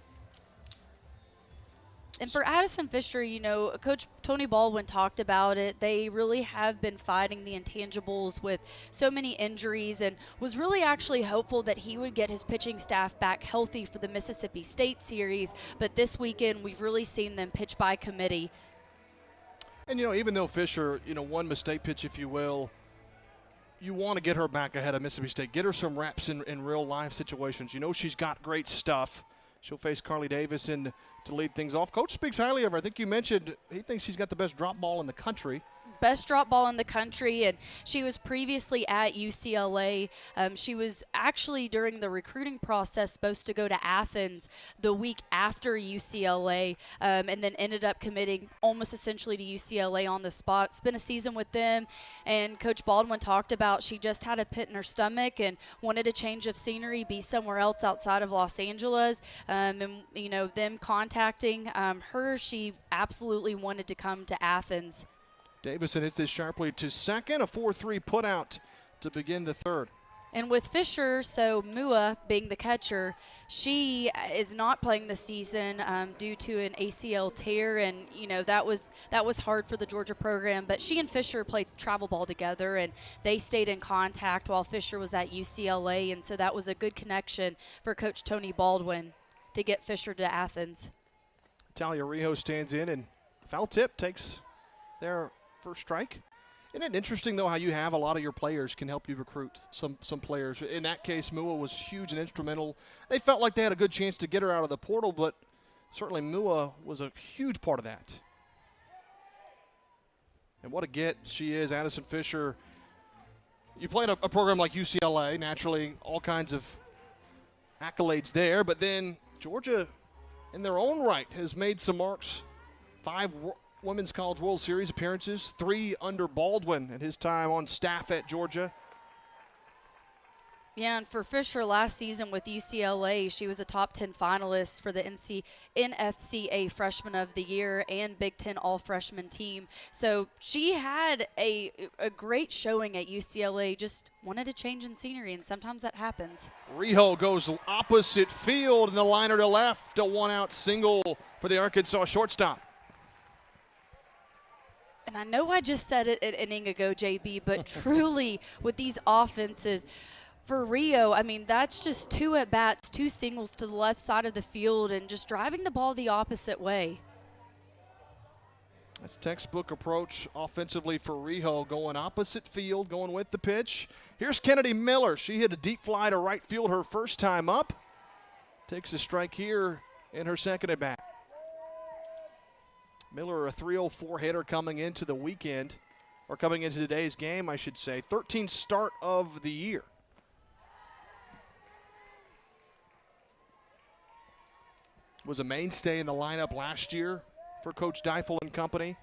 And for Addison Fisher, you know, Coach Tony Baldwin talked about it. They really have been fighting the intangibles with so many injuries, and was really actually hopeful that he would get his pitching staff back healthy for the Mississippi State series. But this weekend, we've really seen them pitch by committee. And, you know, even though Fisher, you know, one mistake pitch, if you will, you want to get her back ahead of Mississippi State. Get her some reps in real life situations. You know she's got great stuff. She'll face Carly Davison to lead things off. Coach speaks highly of her. I think you mentioned he thinks she's got the best drop ball in the country. Best drop ball in the country, and she was previously at UCLA. She was actually, during the recruiting process, supposed to go to Athens the week after UCLA, and then ended up committing almost essentially to UCLA on the spot. Spent a season with them, and Coach Baldwin talked about she just had a pit in her stomach and wanted a change of scenery, be somewhere else outside of Los Angeles. And, you know, them contacting her, she absolutely wanted to come to Athens. Davison hits this sharply to second, a 4-3 put out to begin the third. And with Fisher, so Mua being the catcher, she is not playing this season due to an ACL tear, and you know that was hard for the Georgia program. But she and Fisher played travel ball together, and they stayed in contact while Fisher was at UCLA, and so that was a good connection for Coach Tony Baldwin to get Fisher to Athens. Talia Rijo stands in, and foul tip takes their first strike. Isn't it interesting, though, how you have a lot of your players can help you recruit some players? In that case, Mua was huge and instrumental. They felt like they had a good chance to get her out of the portal, but certainly Mua was a huge part of that. And what a get she is, Addison Fisher. You played a program like UCLA, naturally all kinds of accolades there, but then Georgia, in their own right, has made some marks. 5 Women's College World Series appearances, 3 under Baldwin at his time on staff at Georgia. Yeah, and for Fisher last season with UCLA, she was a top 10 finalist for the NFCA Freshman of the Year and Big Ten All-Freshman team. So she had a great showing at UCLA, just wanted a change in scenery, and sometimes that happens. Rijo goes opposite field, and the liner to left, a 1-out single for the Arkansas shortstop. And I know I just said it an inning ago, JB, but truly with these offenses, for Rijo, I mean, that's just 2 at-bats, 2 singles to the left side of the field and just driving the ball the opposite way. That's textbook approach offensively for Rijo, going opposite field, going with the pitch. Here's Kennedy Miller. She hit a deep fly to right field her first time up. Takes a strike here in her second at-bat. Miller, a 304 hitter coming into the weekend, or coming into today's game, I should say. 13th start of the year. Was a mainstay in the lineup last year for Coach Deifel and company.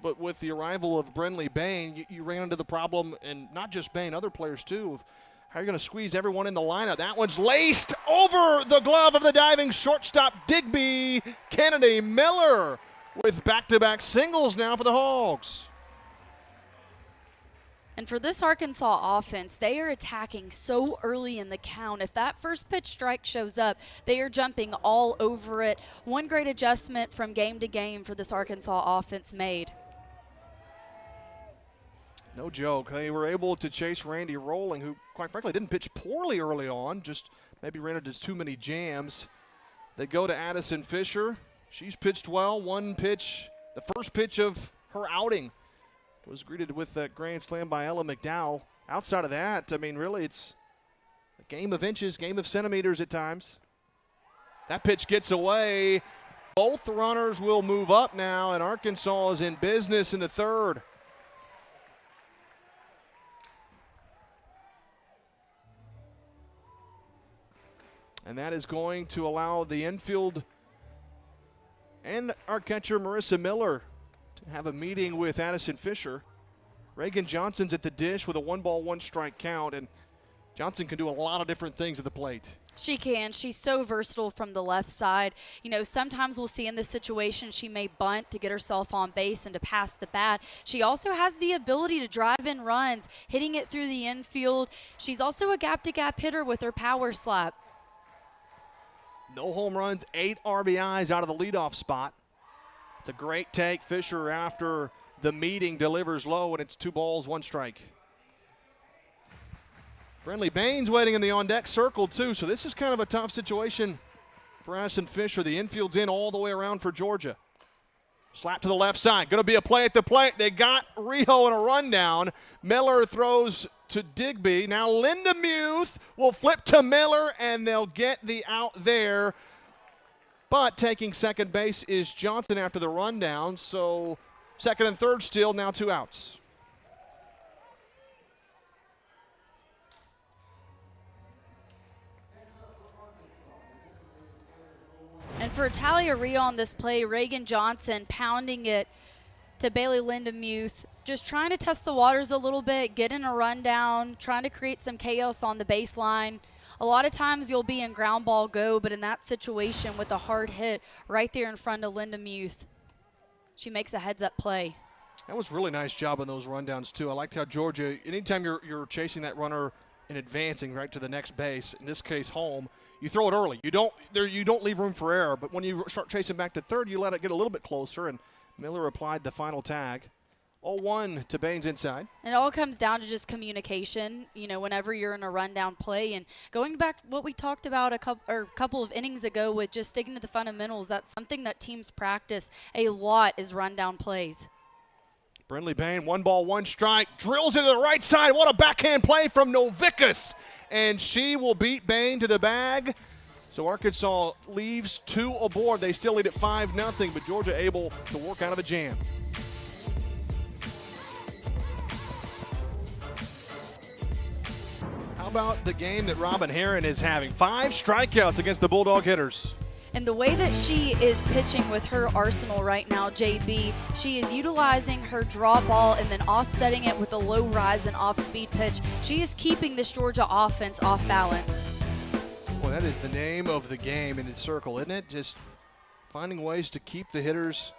But with the arrival of Brenley Bain, you ran into the problem, and not just Bain, other players too, of how you're going to squeeze everyone in the lineup. That one's laced over the glove of the diving shortstop, Digby. Kennedy Miller with back-to-back singles now for the Hogs. And for this Arkansas offense, they are attacking so early in the count. If that first pitch strike shows up, they are jumping all over it. One great adjustment from game to game for this Arkansas offense made. No joke. They were able to chase Randy Rolling, who, quite frankly, didn't pitch poorly early on, just maybe ran into too many jams. They go to Addison Fisher. She's pitched well. One pitch, the first pitch of her outing, was greeted with that grand slam by Ella McDowell. Outside of that, I mean, really, it's a game of inches, game of centimeters at times. That pitch gets away. Both runners will move up now, and Arkansas is in business in the third. And that is going to allow the infield and our catcher, Marissa Miller, to have a meeting with Addison Fisher. Reagan Johnson's at the dish with a 1-ball, 1-strike count, and Johnson can do a lot of different things at the plate. She can. She's so versatile from the left side. You know, sometimes we'll see in this situation she may bunt to get herself on base and to pass the bat. She also has the ability to drive in runs, hitting it through the infield. She's also a gap-to-gap hitter with her power slap. No home runs, 8 RBIs out of the leadoff spot. It's a great take. Fisher, after the meeting, delivers low, and it's 2 balls, 1 strike. Brentley Baines waiting in the on-deck circle, too, so this is kind of a tough situation for Addison Fisher. The infield's in all the way around for Georgia. Slap to the left side. Going to be a play at the plate. They got Rijo in a rundown. Miller throws to Digby. Now Lindemuth will flip to Miller, and they'll get the out there. But taking second base is Johnson after the rundown, so second and third still, now 2 outs. And for Italia Rio on this play, Reagan Johnson pounding it to Bailey Lindemuth, just trying to test the waters a little bit, get in a rundown, trying to create some chaos on the baseline. A lot of times you'll be in ground ball go, but in that situation with a hard hit right there in front of Lindemuth, she makes a heads-up play. That was a really nice job on those rundowns, too. I liked how Georgia, anytime you're chasing that runner and advancing right to the next base, in this case home, you throw it early. You don't leave room for error, but when you start chasing back to third, you let it get a little bit closer, and Miller applied the final tag. 0-1 to Baines inside. And it all comes down to just communication, whenever you're in a rundown play. And going back to what we talked about a couple of innings ago with just sticking to the fundamentals, that's something that teams practice a lot is rundown plays. Brentley Bain, 1 ball, 1 strike, drills into the right side. What a backhand play from Novikas. And she will beat Bain to the bag. So Arkansas leaves 2 aboard. They still lead at 5-0, but Georgia able to work out of a jam. How about the game that Robin Herron is having? 5 strikeouts against the Bulldog hitters. And the way that she is pitching with her arsenal right now, JB, she is utilizing her draw ball and then offsetting it with a low rise and off-speed pitch. She is keeping this Georgia offense off balance. Well, that is the name of the game in its circle, isn't it? Just finding ways to keep the hitters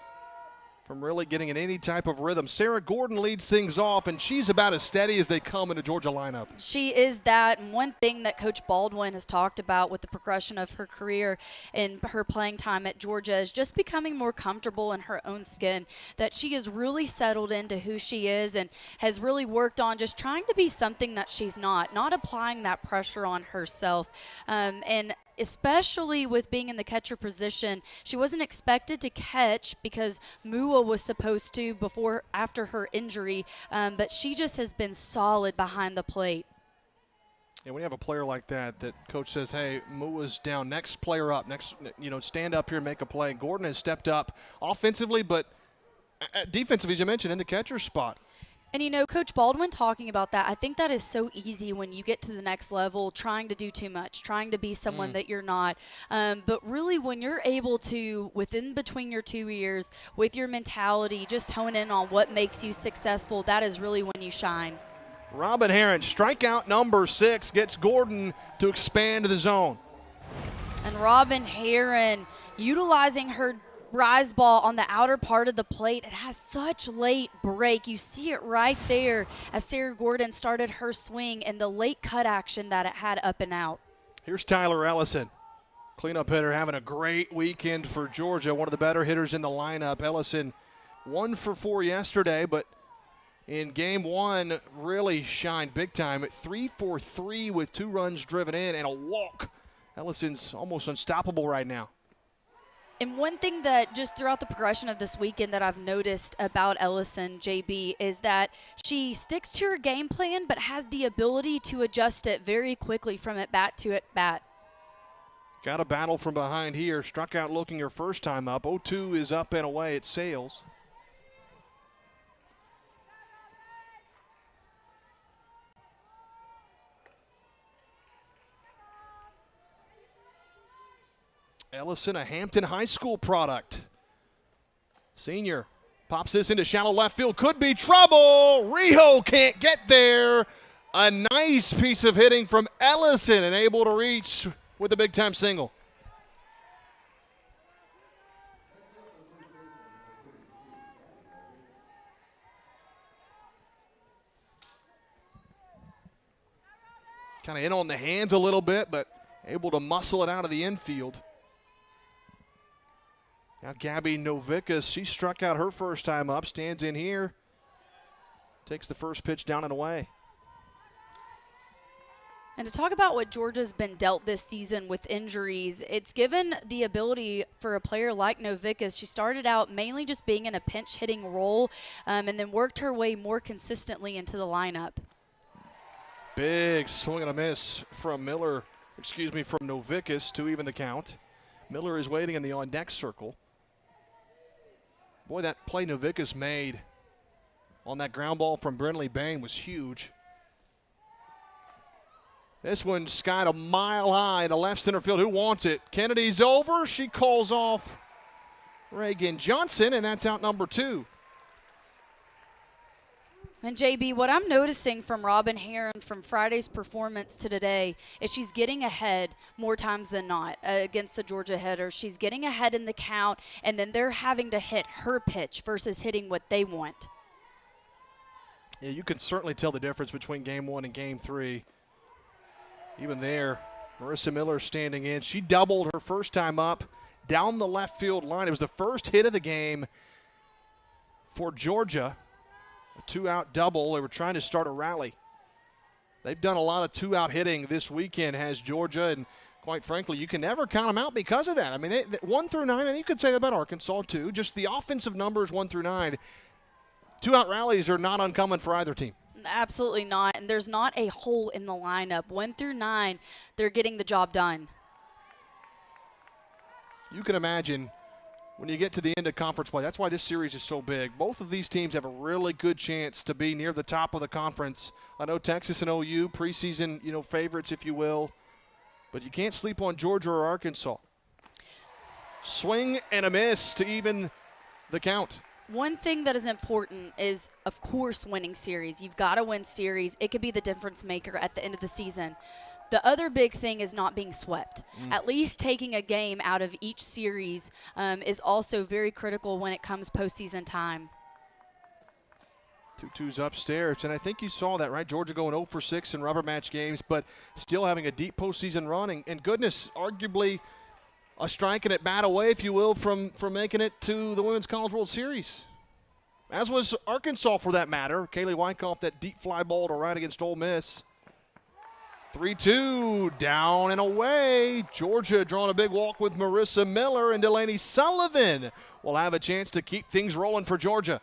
from really getting in any type of rhythm. Sarah Gordon leads things off, and she's about as steady as they come in a Georgia lineup. She is that, and one thing that Coach Baldwin has talked about with the progression of her career and her playing time at Georgia is just becoming more comfortable in her own skin, that she has really settled into who she is and has really worked on just trying to be something that she's not applying that pressure on herself. And especially with being in the catcher position, she wasn't expected to catch because Mua was supposed to after her injury, but she just has been solid behind the plate. And when you have a player like that coach says, hey, Mua's down, next player up, stand up here and make a play. Gordon has stepped up offensively, but defensively, as you mentioned, in the catcher spot. And, Coach Baldwin talking about that, I think that is so easy when you get to the next level, trying to do too much, trying to be someone that you're not. But really, when you're able to, between your 2 ears, with your mentality, just hone in on what makes you successful, that is really when you shine. Robin Herron, strikeout number 6, gets Gordon to expand the zone. And Robin Herron utilizing her rise ball on the outer part of the plate. It has such late break. You see it right there as Sarah Gordon started her swing and the late cut action that it had up and out. Here's Tyler Ellison, cleanup hitter, having a great weekend for Georgia, one of the better hitters in the lineup. Ellison 1 for 4 yesterday, but in game 1 really shined big time at 3 for 3 with 2 runs driven in and a walk. Ellison's almost unstoppable right now. And one thing that just throughout the progression of this weekend that I've noticed about Ellison, JB, is that she sticks to her game plan but has the ability to adjust it very quickly from at bat to at bat. Got a battle from behind here. Struck out looking her first time up. 0-2 is up and away. It sails. Ellison, a Hampton High School product. Senior pops this into shallow left field. Could be trouble. Rijo can't get there. A nice piece of hitting from Ellison and able to reach with a big-time single. Kind of in on the hands a little bit, but able to muscle it out of the infield. Now Gabby Novickis, she struck out her first time up, stands in here, takes the first pitch down and away. And to talk about what Georgia's been dealt this season with injuries, it's given the ability for a player like Novickis. She started out mainly just being in a pinch hitting role and then worked her way more consistently into the lineup. Big swing and a miss from from Novickis to even the count. Miller is waiting in the on-deck circle. Boy, that play Novickis made on that ground ball from Brynlee Bain was huge. This one skied a mile high to left center field. Who wants it? Kennedy's over. She calls off Reagan Johnson, and that's out number 2. And JB, what I'm noticing from Robin Herron from Friday's performance to today is she's getting ahead more times than not against the Georgia hitters. She's getting ahead in the count, and then they're having to hit her pitch versus hitting what they want. Yeah, you can certainly tell the difference between game 1 and game 3. Even there, Marissa Miller standing in. She doubled her first time up down the left field line. It was the first hit of the game for Georgia. A 2-out double. They were trying to start a rally. They've done a lot of 2-out hitting this weekend, has Georgia, and quite frankly, you can never count them out because of that. I mean, 1 through 9, and you could say that about Arkansas too. Just the offensive numbers 1 through 9. 2-out rallies are not uncommon for either team. Absolutely not, and there's not a hole in the lineup. 1 through 9, they're getting the job done. You can imagine when you get to the end of conference play, that's why this series is so big. Both of these teams have a really good chance to be near the top of the conference. I know Texas and OU, preseason, favorites, if you will, but you can't sleep on Georgia or Arkansas. Swing and a miss to even the count. One thing that is important is, of course, winning series. You've got to win series. It could be the difference maker at the end of the season. The other big thing is not being swept. At least taking a game out of each series is also very critical when it comes postseason time. 2-2's upstairs, and I think you saw that, right? Georgia going 0 for 6 in rubber match games, but still having a deep postseason run. And goodness, arguably a striking at bat away, if you will, from making it to the Women's College World Series. As was Arkansas, for that matter. Kaylee Wyckoff, that deep fly ball to right against Ole Miss. 3-2, down and away. Georgia drawing a big walk with Marissa Miller, and Delaney Sullivan will have a chance to keep things rolling for Georgia.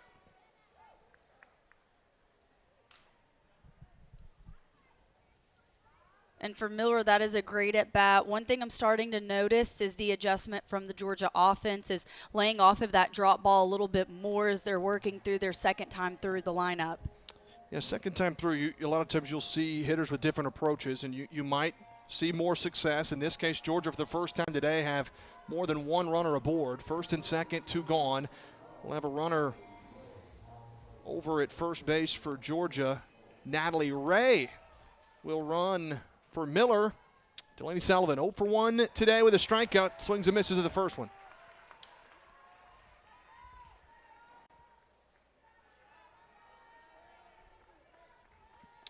And for Miller, that is a great at-bat. One thing I'm starting to notice is the adjustment from the Georgia offense is laying off of that drop ball a little bit more as they're working through their second time through the lineup. Yeah, second time through, a lot of times you'll see hitters with different approaches, and you might see more success. In this case, Georgia, for the first time today, have more than one runner aboard. First and second, 2 gone. We'll have a runner over at first base for Georgia. Natalie Ray will run for Miller. Delaney Sullivan 0 for 1 today with a strikeout. Swings and misses of the first one.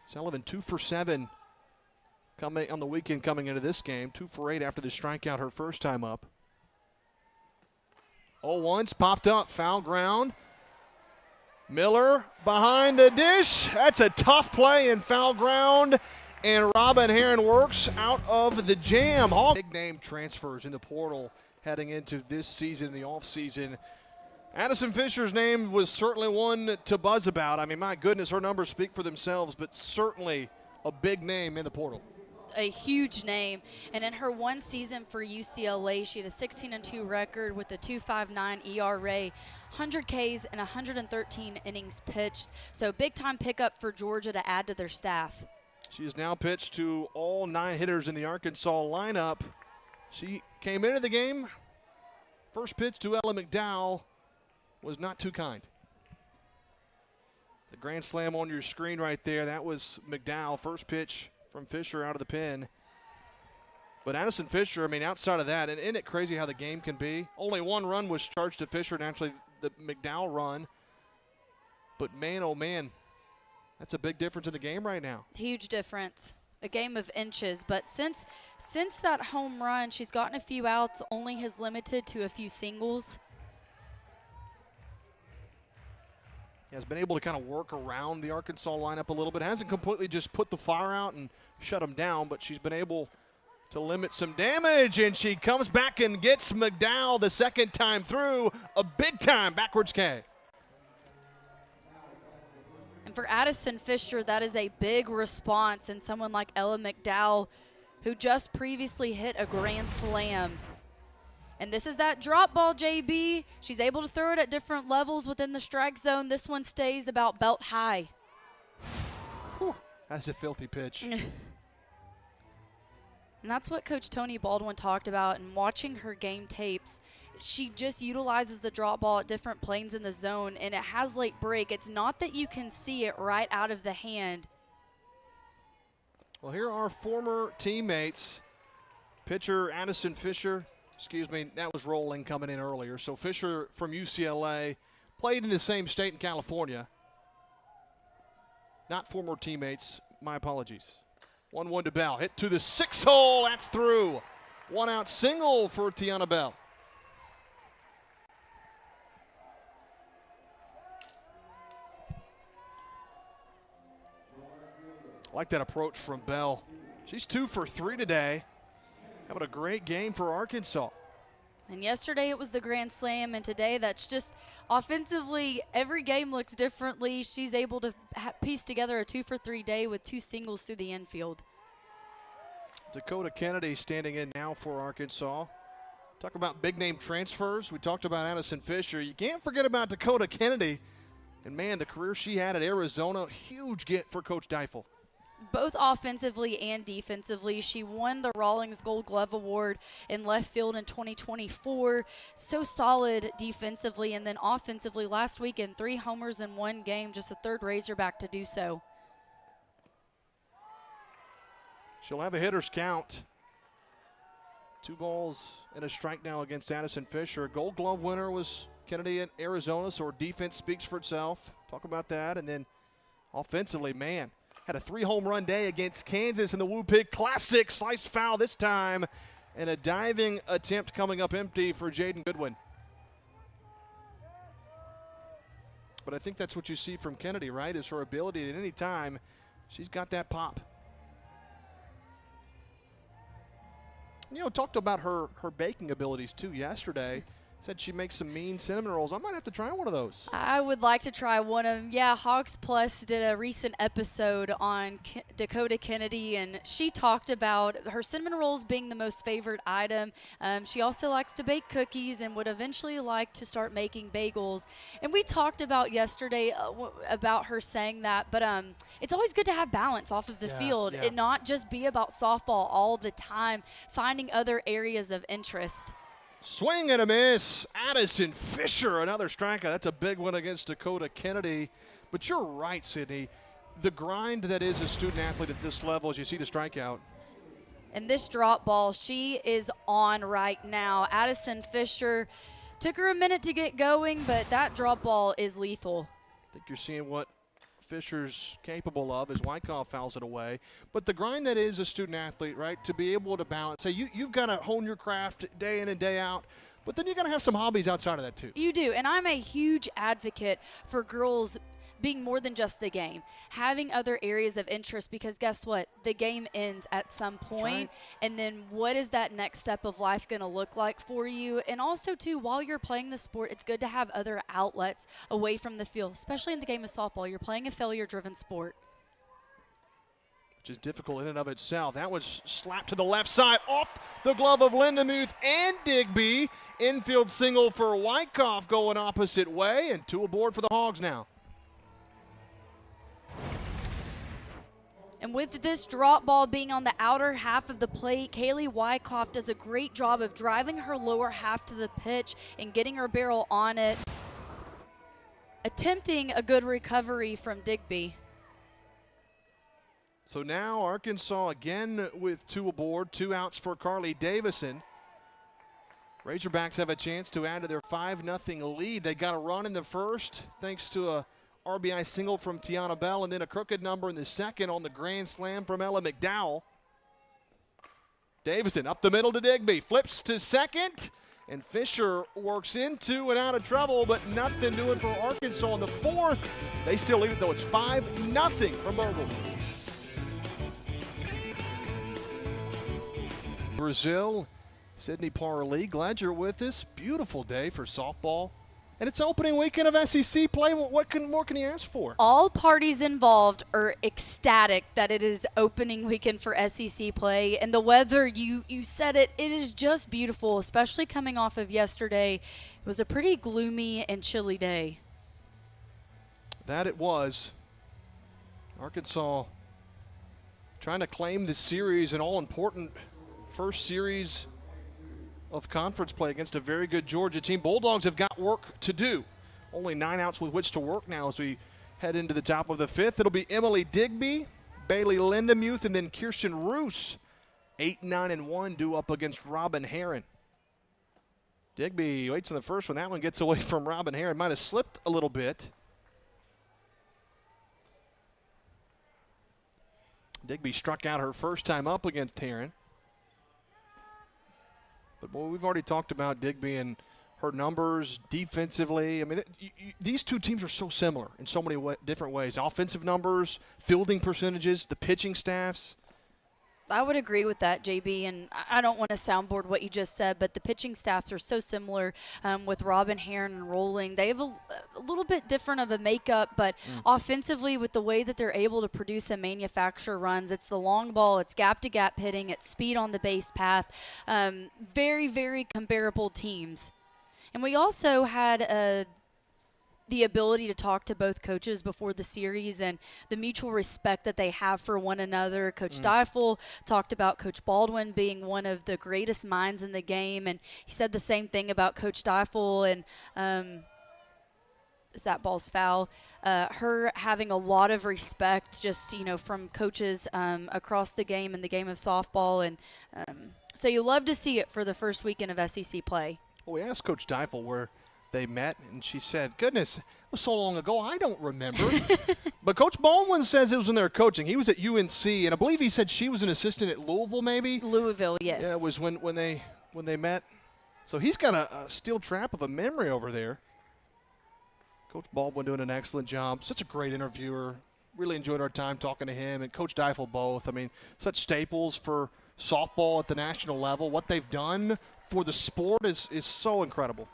Sullivan 2 for 7 coming on the weekend coming into this game. 2 for 8 after the strikeout her first time up. 0-1's popped up, foul ground. Miller behind the dish. That's a tough play in foul ground. And Robin Herron works out of the jam. Big name transfers in the portal heading into this season, the offseason. Addison Fisher's name was certainly one to buzz about. I mean, my goodness, her numbers speak for themselves, but certainly a big name in the portal. A huge name. And in her one season for UCLA, she had a 16-2 record with a 2.59 ERA, 100 Ks and 113 innings pitched. So big-time pickup for Georgia to add to their staff. She has now pitched to all 9 hitters in the Arkansas lineup. She came into the game. First pitch to Ella McDowell was not too kind. The grand slam on your screen right there, that was McDowell. First pitch from Fisher out of the pen. But Addison Fisher, I mean, outside of that, and isn't it crazy how the game can be? Only 1 run was charged to Fisher, and actually the McDowell run. But man, oh man, that's a big difference in the game right now. Huge difference. A game of inches. But since that home run, she's gotten a few outs, only has limited to a few singles. Has been able to kind of work around the Arkansas lineup a little bit. Hasn't completely just put the fire out and shut them down, but she's been able to limit some damage, and she comes back and gets McDowell the second time through. A big-time backwards K. And for Addison Fisher, that is a big response, and someone like Ella McDowell, who just previously hit a grand slam. And this is that drop ball, JB. She's able to throw it at different levels within the strike zone. This one stays about belt high. Whew, that's a filthy pitch. And that's what Coach Tony Baldwin talked about. And watching her game tapes, she just utilizes the drop ball at different planes in the zone, and it has late break. It's not that you can see it right out of the hand. Well, here are former teammates. Pitcher Addison Fisher. Excuse me, that was Rolling coming in earlier. So Fisher from UCLA, played in the same state in California. Not former teammates, my apologies. 1-1 to Bell, hit to the 6 hole, that's through. 1 out single for Tiana Bell. I like that approach from Bell. She's 2 for 3 today. Having a great game for Arkansas. And yesterday it was the grand slam, and today that's just offensively, every game looks differently. She's able to piece together a 2 for 3 day with 2 singles through the infield. Dakota Kennedy standing in now for Arkansas. Talk about big name transfers. We talked about Addison Fisher. You can't forget about Dakota Kennedy. And man, the career she had at Arizona, huge get for Coach Deifel. Both offensively and defensively. She won the Rawlings Gold Glove Award in left field in 2024. So solid defensively, and then offensively last weekend, 3 homers in 1 game, just a third Razorback to do so. She'll have a hitter's count. 2 balls and a strike now against Addison Fisher. Gold Glove winner was Kennedy at Arizona, so her defense speaks for itself. Talk about that. And then offensively, man, had a 3-home run day against Kansas in the Woo Pig Classic. Sliced foul this time, and a diving attempt coming up empty for Jaden Goodwin. But I think that's what you see from Kennedy, right, is her ability at any time. She's got that pop. You know, talked about her baking abilities, too, yesterday. Said she makes some mean cinnamon rolls. I might have to try one of those. I would like to try one of them. Yeah, Hogs Plus did a recent episode on Dakota Kennedy, and she talked about her cinnamon rolls being the most favorite item. She also likes to bake cookies and would eventually like to start making bagels. And we talked about yesterday about her saying that, but it's always good to have balance off of the field and not just be about softball all the time, finding other areas of interest. Swing and a miss. Addison Fisher, another strikeout. That's a big one against Dakota Kennedy. But you're right, Sydney. The grind that is a student athlete at this level, as you see the strikeout. And this drop ball, she is on right now. Addison Fisher took her a minute to get going, but that drop ball is lethal. I think you're seeing what Fisher's capable of as Wyckoff fouls it away. But the grind that is a student athlete, right, to be able to balance. Say you've got to hone your craft day in and day out, but then you got to have some hobbies outside of that too. You do, and I'm a huge advocate for girls being more than just the game, having other areas of interest, because guess what? The game ends at some point, and then what is that next step of life going to look like for you? And also, too, while you're playing the sport, it's good to have other outlets away from the field, especially in the game of softball. You're playing a failure-driven sport. Which is difficult in and of itself. That was slapped to the left side, off the glove of Lindemuth and Digby. Infield single for Wyckoff going opposite way, and 2 aboard for the Hogs now. And with this drop ball being on the outer half of the plate, Kaylee Wyckoff does a great job of driving her lower half to the pitch and getting her barrel on it, attempting a good recovery from Digby. So now Arkansas again with 2 aboard, 2 outs for Carly Davison. Razorbacks have a chance to add to their 5-0 lead. They got a run in the first thanks to a RBI single from Tiana Bell, and then a crooked number in the second on the grand slam from Ella McDowell. Davison up the middle to Digby, flips to second, And Fisher works into and out of trouble, but nothing doing for Arkansas in the fourth. They still lead it, though. It's 5-0 from Bogle. Brazil, Sydney Parley, glad you're with us. Beautiful day for softball. And it's opening weekend of SEC play. What more can you ask for? All parties involved are ecstatic that it is opening weekend for SEC play. And the weather, you said it is just beautiful, especially coming off of yesterday. It was a pretty gloomy and chilly day. That it was. Arkansas trying to claim the series, an all-important first series of conference play against a very good Georgia team. Bulldogs have got work to do. Only 9 outs with which to work now as we head into the top of the fifth. It'll be Emily Digby, Bailey Lindemuth, and then Kirsten Roos. 8-9-1 due up against Robin Herron. Digby waits in the first one. That one gets away from Robin Herron. Might have slipped a little bit. Digby struck out her first time up against Herron. But, boy, we've already talked about Digby and her numbers defensively. I mean, these two teams are so similar in so many different ways. Offensive numbers, fielding percentages, the pitching staffs. I would agree with that, JB, and I don't want to soundboard what you just said, but the pitching staffs are so similar with Robin Herron and Rolling. They have a little bit different of a makeup, but offensively with the way that they're able to produce and manufacture runs, it's the long ball, it's gap-to-gap hitting, it's speed on the base path. Very, very comparable teams. And we also had the ability to talk to both coaches before the series and the mutual respect that they have for one another. Coach Deifel talked about Coach Baldwin being one of the greatest minds in the game, and he said the same thing about Coach Deifel and is that ball's foul? Her having a lot of respect just, from coaches across the game and the game of softball. And so you love to see it for the first weekend of SEC play. Well, we asked Coach Deifel where they met, and she said, goodness, it was so long ago, I don't remember. But Coach Baldwin says it was when they were coaching. He was at UNC, and I believe he said she was an assistant at Louisville, maybe? Louisville, yes. Yeah, it was when they met. So he's got a steel trap of a memory over there. Coach Baldwin doing an excellent job. Such a great interviewer. Really enjoyed our time talking to him, and Coach Deifel both. I mean, such staples for softball at the national level. What they've done for the sport is so incredible.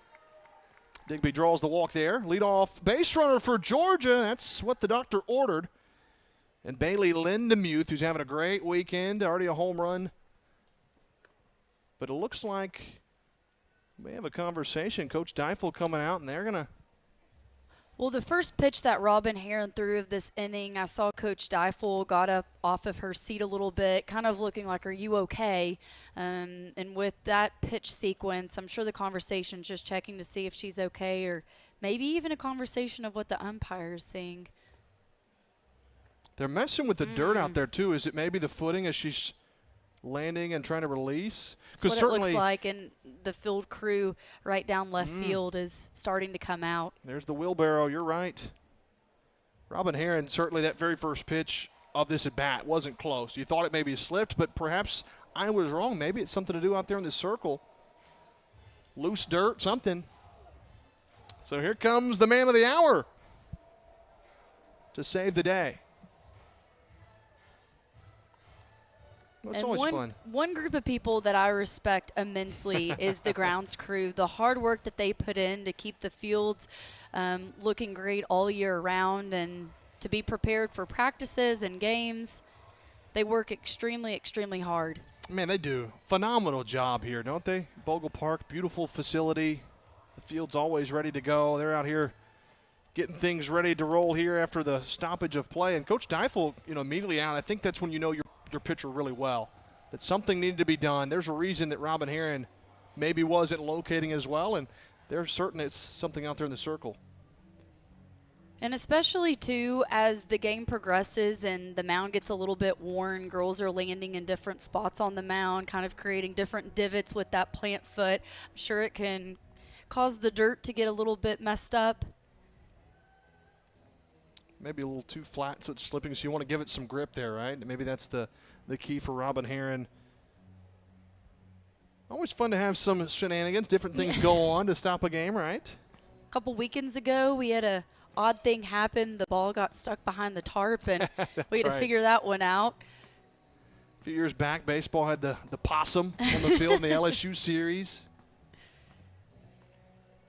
Digby draws the walk there. Leadoff base runner for Georgia. That's what the doctor ordered. And Bailey Lindemuth, who's having a great weekend, already a home run. But it looks like we may have a conversation. Coach Deifel coming out, and they're going to. Well, the first pitch that Robin Herron threw of this inning, I saw Coach Deifel got up off of her seat a little bit, kind of looking like, are you okay? And with that pitch sequence, I'm sure the conversation's just checking to see if she's okay, or maybe even a conversation of what the umpire is seeing. They're messing with the dirt out there, too. Is it maybe the footing as she's landing and trying to release? That's what it looks like, and the field crew right down left field is starting to come out. There's the wheelbarrow. You're right. Robin Herron, certainly that very first pitch of this at-bat wasn't close. You thought it maybe slipped, but perhaps I was wrong. Maybe it's something to do out there in the circle. Loose dirt, something. So here comes the man of the hour to save the day. Well, it's always fun. One group of people that I respect immensely is the grounds crew. The hard work that they put in to keep the fields looking great all year round and to be prepared for practices and games. They work extremely, extremely hard. Man, they do. Phenomenal job here, don't they? Bogle Park, beautiful facility. The field's always ready to go. They're out here getting things ready to roll here after the stoppage of play. And Coach Deifel, immediately out, I think that's when you know your pitcher really well, that something needed to be done. There's a reason that Robin Herron maybe wasn't locating as well, and they're certain it's something out there in the circle. And especially, too, as the game progresses and the mound gets a little bit worn, girls are landing in different spots on the mound, kind of creating different divots with that plant foot. I'm sure it can cause the dirt to get a little bit messed up. Maybe a little too flat, so it's slipping, so you want to give it some grip there, right? Maybe that's the key for Robin Herron. Always fun to have some shenanigans, different things go on to stop a game, right? A couple weekends ago, we had a odd thing happen. The ball got stuck behind the tarp, and we had to figure that one out. A few years back, baseball had the possum on the field in the LSU series.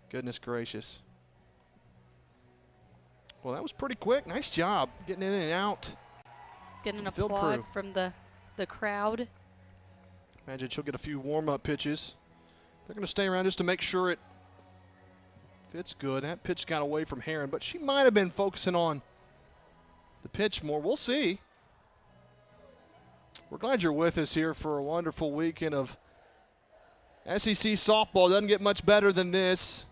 Goodness gracious. Well, that was pretty quick. Nice job getting in and out. Getting an applaud from the crowd. Imagine she'll get a few warm-up pitches. They're going to stay around just to make sure it fits good. That pitch got away from Heron, but she might have been focusing on the pitch more. We'll see. We're glad you're with us here for a wonderful weekend of SEC softball. Doesn't get much better than this.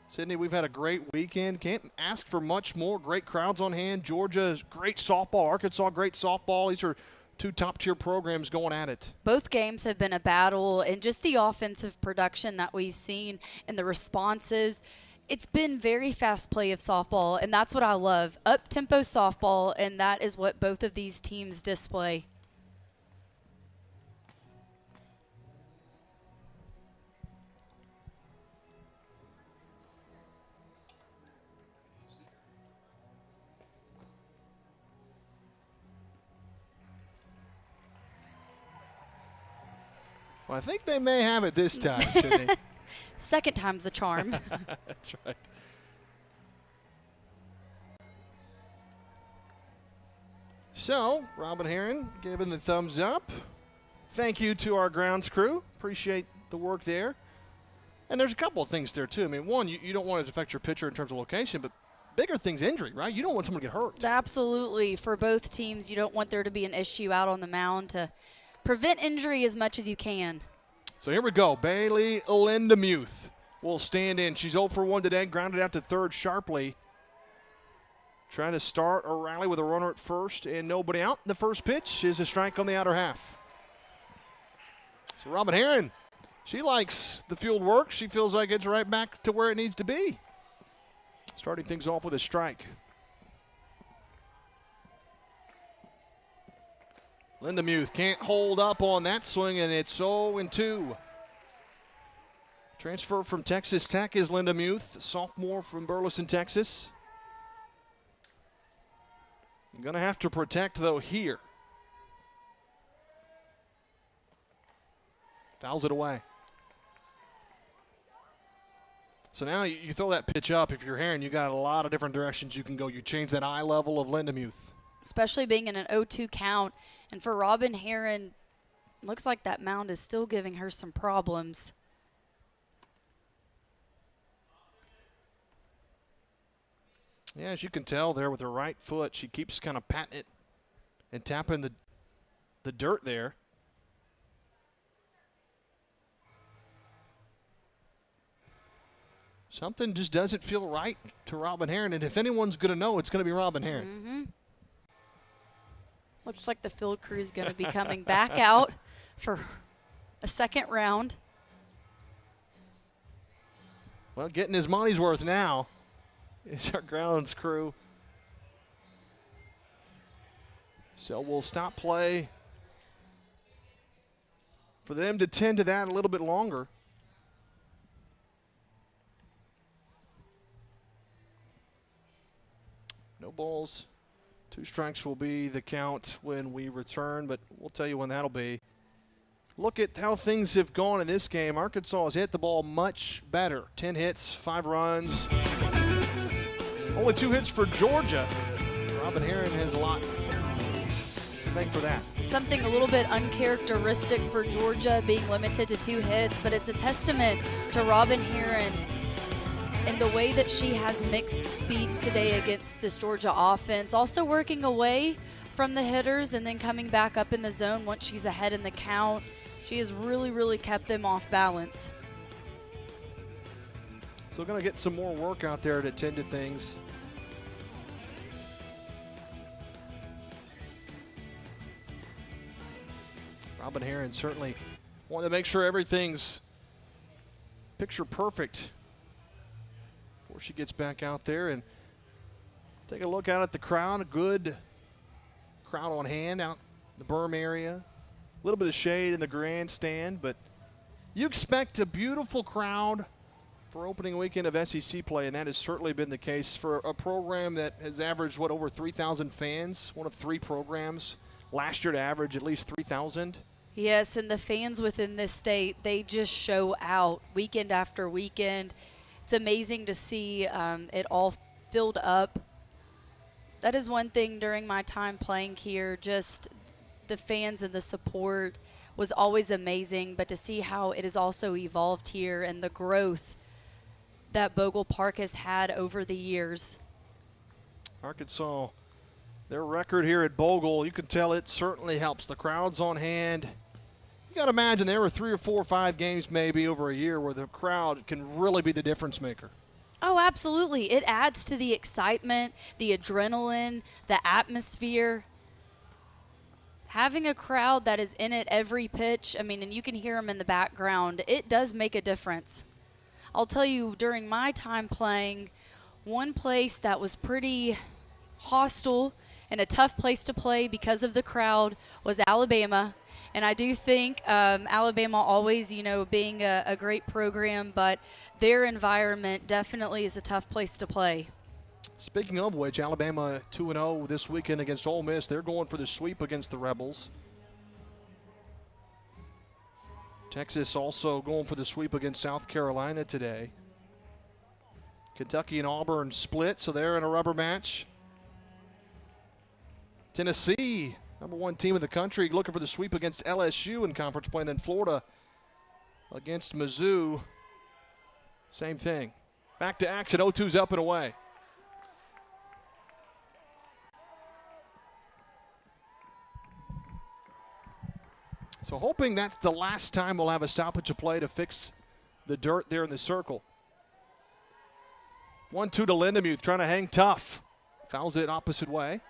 Sydney, we've had a great weekend. Can't ask for much more. Great crowds on hand. Georgia, great softball. Arkansas, great softball. These are two top-tier programs going at it. Both games have been a battle, and just the offensive production that we've seen and the responses, it's been very fast play of softball, and that's what I love. Up-tempo softball, and that is what both of these teams display. Well, I think they may have it this time, Sydney. Second time's a charm. That's right. So, Robin Heron giving the thumbs up. Thank you to our grounds crew. Appreciate the work there. And there's a couple of things there, too. I mean, one, you don't want it to affect your pitcher in terms of location, but bigger thing's injury, right? You don't want someone to get hurt. Absolutely. For both teams, you don't want there to be an issue out on the mound to prevent injury as much as you can. So here we go. Bailey Lindemuth will stand in. She's 0 for 1 today, grounded out to third sharply. Trying to start a rally with a runner at first and nobody out. The first pitch is a strike on the outer half. So Robin Heron, she likes the field work. She feels like it's right back to where it needs to be. Starting things off with a strike. Lindemuth can't hold up on that swing, and it's 0-2. Transfer from Texas Tech is Lindemuth, sophomore from Burleson, Texas. Going to have to protect, though, here. Fouls it away. So now you throw that pitch up. If you're Heron, you got a lot of different directions you can go. You change that eye level of Lindemuth. Especially being in an 0-2 count. And for Robin Heron, looks like that mound is still giving her some problems. Yeah, as you can tell there with her right foot, she keeps kind of patting it and tapping the dirt there. Something just doesn't feel right to Robin Heron, and if anyone's going to know, it's going to be Robin Heron. Mm-hmm. Looks like the field crew is going to be coming back out for a second round. Well, getting his money's worth now is our grounds crew. So we'll stop play for them to tend to that a little bit longer. No balls. 2 strikes will be the count when we return, but we'll tell you when that'll be. Look at how things have gone in this game. Arkansas has hit the ball much better. 10 hits, 5 runs. Only 2 hits for Georgia. Robin Heron has a lot to thank for that. Something a little bit uncharacteristic for Georgia, being limited to 2 hits, but it's a testament to Robin Heron and the way that she has mixed speeds today against this Georgia offense. Also working away from the hitters and then coming back up in the zone once she's ahead in the count. She has really, really kept them off balance. So going to get some more work out there to tend to things. Robin Heron certainly wanting to make sure everything's picture perfect before she gets back out there. And take a look out at the crowd. A good crowd on hand out in the berm area. A little bit of shade in the grandstand, but You expect a beautiful crowd for opening weekend of SEC play, and that has certainly been the case for a program that has averaged, over 3,000 fans, one of 3 programs last year to average at least 3,000. Yes, and the fans within this state, they just show out weekend after weekend. It's amazing to see it all filled up. That is one thing during my time playing here, just the fans and the support was always amazing, but to see how it has also evolved here and the growth that Bogle Park has had over the years. Arkansas, their record here at Bogle, you can tell it certainly helps. The crowd's on hand. You got to imagine there were 3 or 4 or 5 games maybe over a year where the crowd can really be the difference maker. Oh, absolutely. It adds to the excitement, the adrenaline, the atmosphere. Having a crowd that is in it every pitch, and you can hear them in the background, it does make a difference. I'll tell you, during my time playing, one place that was pretty hostile and a tough place to play because of the crowd was Alabama. And I do think Alabama always, being a great program, but their environment definitely is a tough place to play. Speaking of which, Alabama 2-0 this weekend against Ole Miss. They're going for the sweep against the Rebels. Texas also going for the sweep against South Carolina today. Kentucky and Auburn split, so they're in a rubber match. Tennessee, #1 team in the country, looking for the sweep against LSU in conference play. And then Florida against Mizzou, same thing. Back to action, 0-2's up and away. So hoping that's the last time we'll have a stoppage of play to fix the dirt there in the circle. 1-2 to Lindemuth, trying to hang tough. Fouls it opposite way.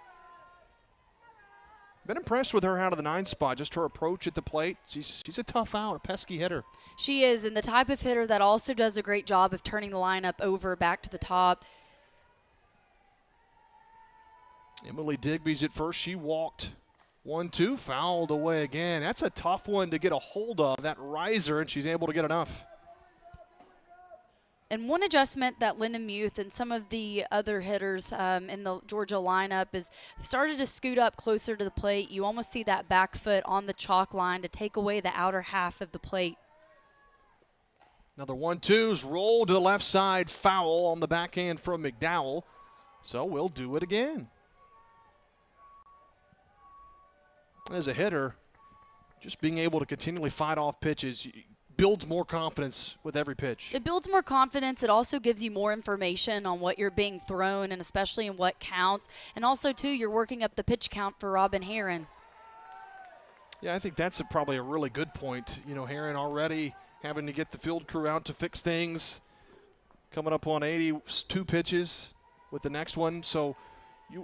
Been impressed with her out of the 9 spot, just her approach at the plate. She's a tough out, a pesky hitter. She is, and the type of hitter that also does a great job of turning the lineup over back to the top. Emily Digby's at first. She walked. 1-2, fouled away again. That's a tough one to get a hold of, that riser, and she's able to get enough. And one adjustment that Lindemuth and some of the other hitters in the Georgia lineup is started to scoot up closer to the plate. You almost see that back foot on the chalk line to take away the outer half of the plate. Another 1-2's rolled to the left side, foul on the backhand from McDowell. So we'll do it again. As a hitter, just being able to continually fight off pitches builds more confidence with every pitch. It builds more confidence. It also gives you more information on what you're being thrown and especially in what counts. And also, too, you're working up the pitch count for Robin Herron. Yeah, I think that's probably a really good point. Herron already having to get the field crew out to fix things. Coming up on 82 pitches with the next one. So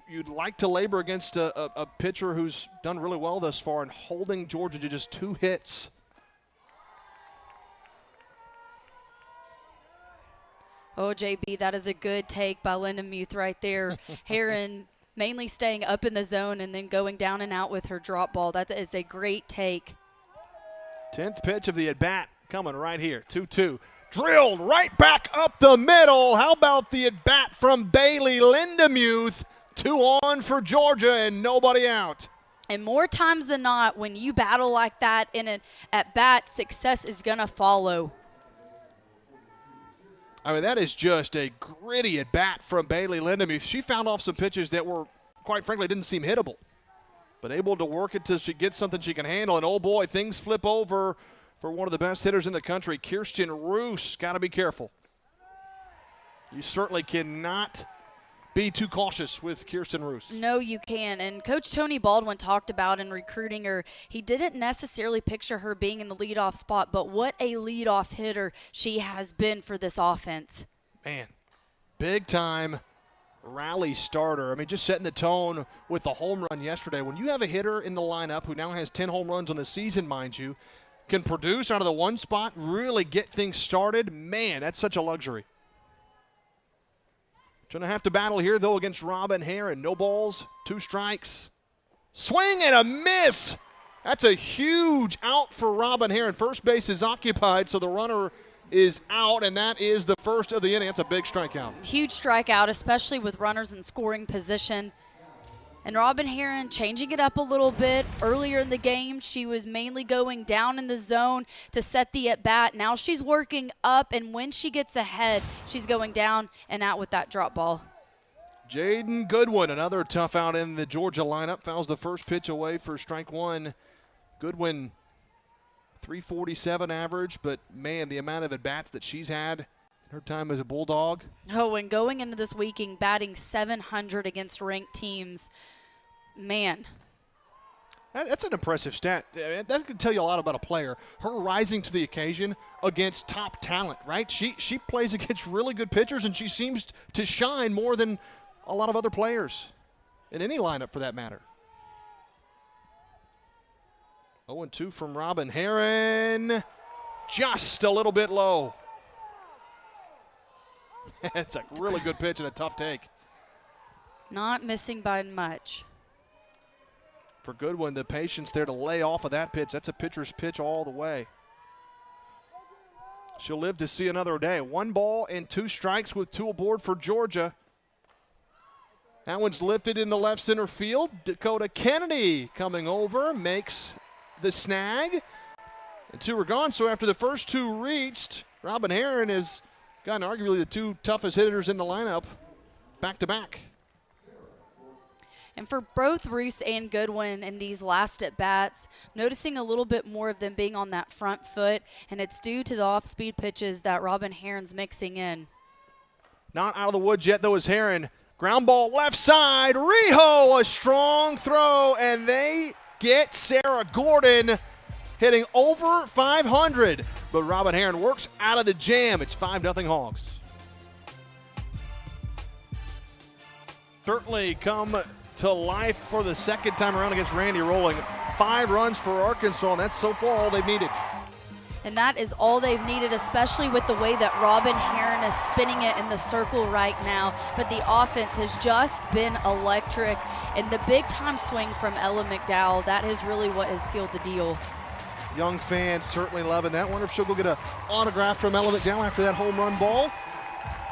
you'd like to labor against a pitcher who's done really well thus far and holding Georgia to just 2 hits. Oh, JB, that is a good take by Lindemuth right there. Herron mainly staying up in the zone and then going down and out with her drop ball. That is a great take. 10th pitch of the at-bat coming right here, 2-2. Drilled right back up the middle. How about the at-bat from Bailey Lindemuth? 2 on for Georgia and nobody out. And more times than not, when you battle like that in an at-bat, success is going to follow. That is just a gritty at-bat from Bailey Lindemuth. She found off some pitches that were, quite frankly, didn't seem hittable. But able to work it till she gets something she can handle. And, oh, boy, things flip over for one of the best hitters in the country, Kirsten Roos. Got to be careful. You certainly cannot be too cautious with Kirsten Roos. No, you can. And Coach Tony Baldwin talked about in recruiting her, he didn't necessarily picture her being in the leadoff spot, but what a leadoff hitter she has been for this offense. Man, big time rally starter. Just setting the tone with the home run yesterday. When you have a hitter in the lineup who now has 10 home runs on the season, mind you, can produce out of the 1 spot, really get things started, man, that's such a luxury. Going to have to battle here, though, against Robin Herron. No balls, 2 strikes. Swing and a miss. That's a huge out for Robin Heron. First base is occupied, so the runner is out, and that is the first of the inning. That's a big strikeout. Huge strikeout, especially with runners in scoring position. And Robin Heron changing it up a little bit. Earlier in the game, she was mainly going down in the zone to set the at-bat. Now she's working up, and when she gets ahead, she's going down and out with that drop ball. Jaden Goodwin, another tough out in the Georgia lineup, fouls the first pitch away for strike one. Goodwin, 347 average, but man, the amount of at-bats that she's had in her time as a Bulldog. Oh, and going into this weekend, batting 700 against ranked teams, man. That's an impressive stat. That can tell you a lot about a player. Her rising to the occasion against top talent, right? She plays against really good pitchers, and she seems to shine more than a lot of other players in any lineup for that matter. 0-2 from Robin Heron. Just a little bit low. It's a really good pitch and a tough take. Not missing by much. For Goodwin, the patience there to lay off of that pitch. That's a pitcher's pitch all the way. She'll live to see another day. 1 ball and 2 strikes with 2 aboard for Georgia. That one's lifted into left center field. Dakota Kennedy coming over, makes the snag. And 2 are gone, so after the first 2 reached, Robin Heron has gotten arguably the 2 toughest hitters in the lineup back-to-back. And for both Roos and Goodwin in these last at-bats, noticing a little bit more of them being on that front foot, and it's due to the off-speed pitches that Robin Heron's mixing in. Not out of the woods yet, though, is Heron. Ground ball left side. Rijo, a strong throw, and they get Sarah Gordon hitting over 500. But Robin Heron works out of the jam. It's 5-0 Hogs. Certainly come to life for the second time around against Randy Rolling. 5 runs for Arkansas, and that's so far all they've needed. And that is all they've needed, especially with the way that Robin Heron is spinning it in the circle right now. But the offense has just been electric. And the big-time swing from Ella McDowell, that is really what has sealed the deal. Young fans certainly loving that. Wonder if she'll go get an autograph from Ella McDowell after that home run ball.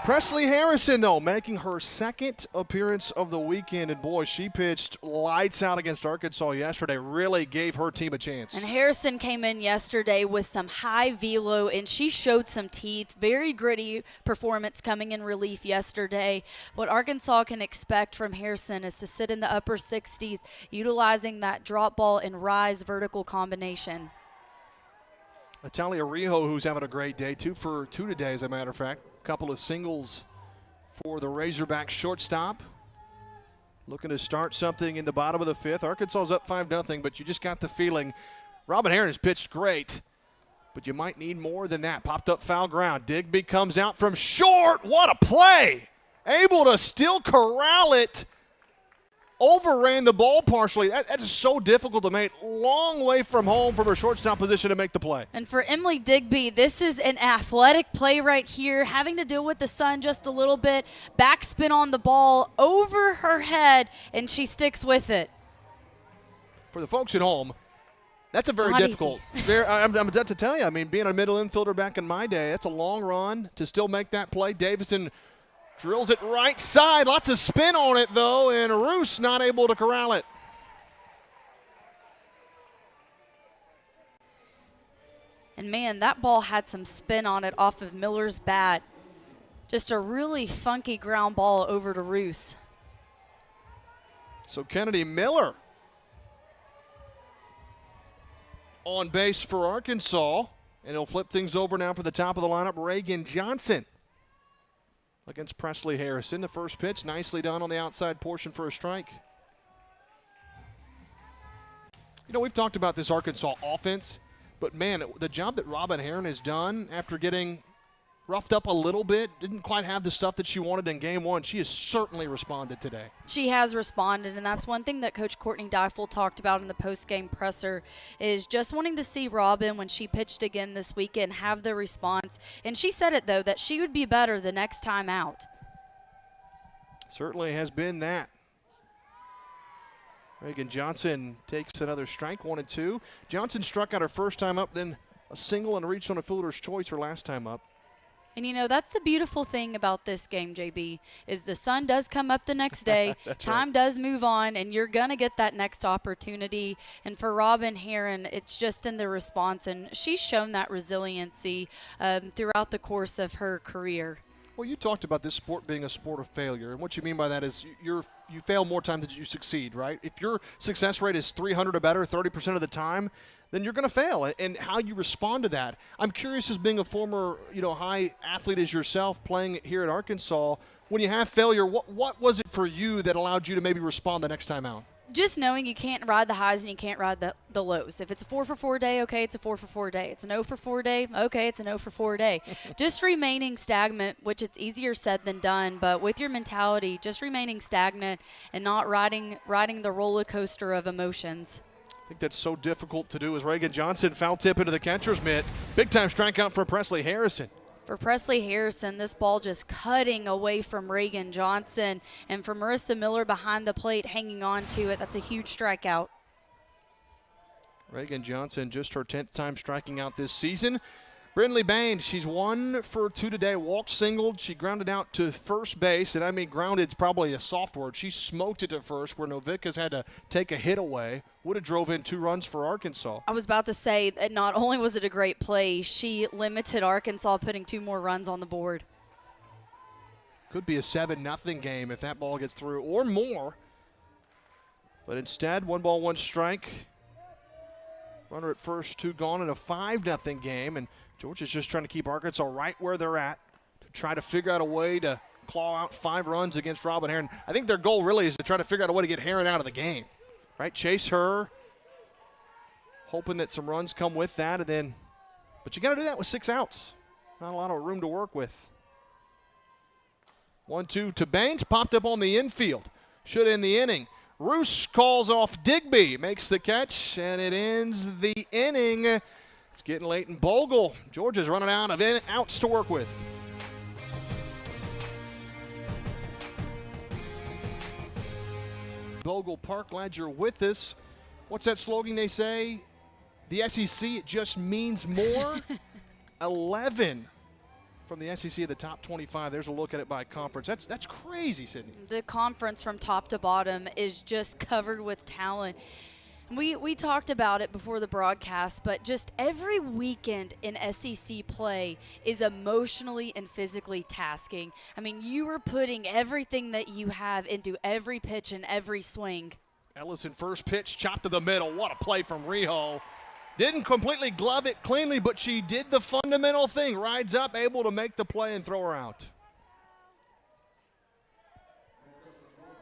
Presley Harrison, though, making her second appearance of the weekend. And, boy, she pitched lights out against Arkansas yesterday. Really gave her team a chance. And Harrison came in yesterday with some high velo, and she showed some teeth. Very gritty performance coming in relief yesterday. What Arkansas can expect from Harrison is to sit in the upper 60s, utilizing that drop ball and rise vertical combination. Natalia Rijo, who's having a great day, 2 for 2 today, as a matter of fact. Couple of singles for the Razorback shortstop. Looking to start something in the bottom of the 5th. Arkansas's up 5-0, but you just got the feeling Robin Heron has pitched great, but you might need more than that. Popped up foul ground. Digby comes out from short. What a play! Able to still corral it. Overran the ball partially. That's so difficult to make. Long way from home from her shortstop position to make the play. And for Emily Digby, this is an athletic play right here, having to deal with the sun just a little bit. Backspin on the ball over her head, and she sticks with it. For the folks at home, that's a very Not difficult. I'm about to tell you, I mean, being a middle infielder back in my day, that's a long run to still make that play. Davison drills it right side. Lots of spin on it, though, and Roos not able to corral it. And, man, that ball had some spin on it off of Miller's bat. Just a really funky ground ball over to Roos. So Kennedy Miller on base for Arkansas, and he'll flip things over now for the top of the lineup, Reagan Johnson against Presley Harrison. The first pitch, nicely done on the outside portion for a strike. You know, we've talked about this Arkansas offense, but, man, the job that Robin Heron has done after getting roughed up a little bit, didn't quite have the stuff that she wanted in game 1. She has certainly responded today. She has responded, and that's one thing that Coach Courtney Deifel talked about in the post-game presser, is just wanting to see Robin, when she pitched again this weekend, have the response. And she said it, though, that she would be better the next time out. Certainly has been that. Reagan Johnson takes another strike, 1-2. Johnson struck out her first time up, then a single and reached on a fielder's choice her last time up. And, you know, that's the beautiful thing about this game, JB, is the sun does come up the next day. Time does move on, and you're going to get that next opportunity. And for Robin Heron, it's just in the response, and she's shown that resiliency throughout the course of her career. Well, you talked about this sport being a sport of failure, and what you mean by that is you fail more times than you succeed, right? If your success rate is 300 or better 30% of the time, then you're going to fail, and how you respond to that. I'm curious, as being a former, high athlete as yourself, playing here at Arkansas, when you have failure, what was it for you that allowed you to maybe respond the next time out? Just knowing you can't ride the highs and you can't ride the lows. If it's a 4 for 4 day, okay, it's a 4 for 4 day. It's an 0 for 4 day, okay, it's an 0 for 4 day. Just remaining stagnant, which it's easier said than done, but with your mentality, just remaining stagnant and not riding the roller coaster of emotions. I think that's so difficult to do. As Reagan Johnson foul tip into the catcher's mitt. Big time strikeout for Presley Harrison. For Presley Harrison, this ball just cutting away from Reagan Johnson, and for Marissa Miller behind the plate hanging on to it, that's a huge strikeout. Reagan Johnson, just her 10th time striking out this season. Brindley Bain, she's 1 for 2 today, walked, singled. She grounded out to first base, and I mean grounded's probably a soft word. She smoked it to first, where Novikas had to take a hit away. Would have drove in 2 runs for Arkansas. I was about to say that not only was it a great play, she limited Arkansas, putting 2 more runs on the board. Could be a 7-0 game if that ball gets through, or more. But instead, 1 ball, 1 strike. Runner at first, 2 gone in a 5-0 game, and Georgia's just trying to keep Arkansas right where they're at to try to figure out a way to claw out 5 runs against Robin Heron. I think their goal really is to try to figure out a way to get Heron out of the game, right? Chase her, hoping that some runs come with that, but you got to do that with 6 outs. Not a lot of room to work with. 1-2 to Baines, popped up on the infield. Should end the inning. Roos calls off Digby, makes the catch, and it ends the inning. It's getting late in Bogle. Georgia's running out of outs to work with. Bogle Park, glad you're with us. What's that slogan they say? The SEC, it just means more. 11 from the SEC of the top 25. There's a look at it by conference. That's crazy, Sydney. The conference from top to bottom is just covered with talent. We talked about it before the broadcast, but just every weekend in SEC play is emotionally and physically tasking. I mean, you are putting everything that you have into every pitch and every swing. Ellison, first pitch, chopped to the middle. What a play from Rijo. Didn't completely glove it cleanly, but she did the fundamental thing. Rides up, able to make the play and throw her out.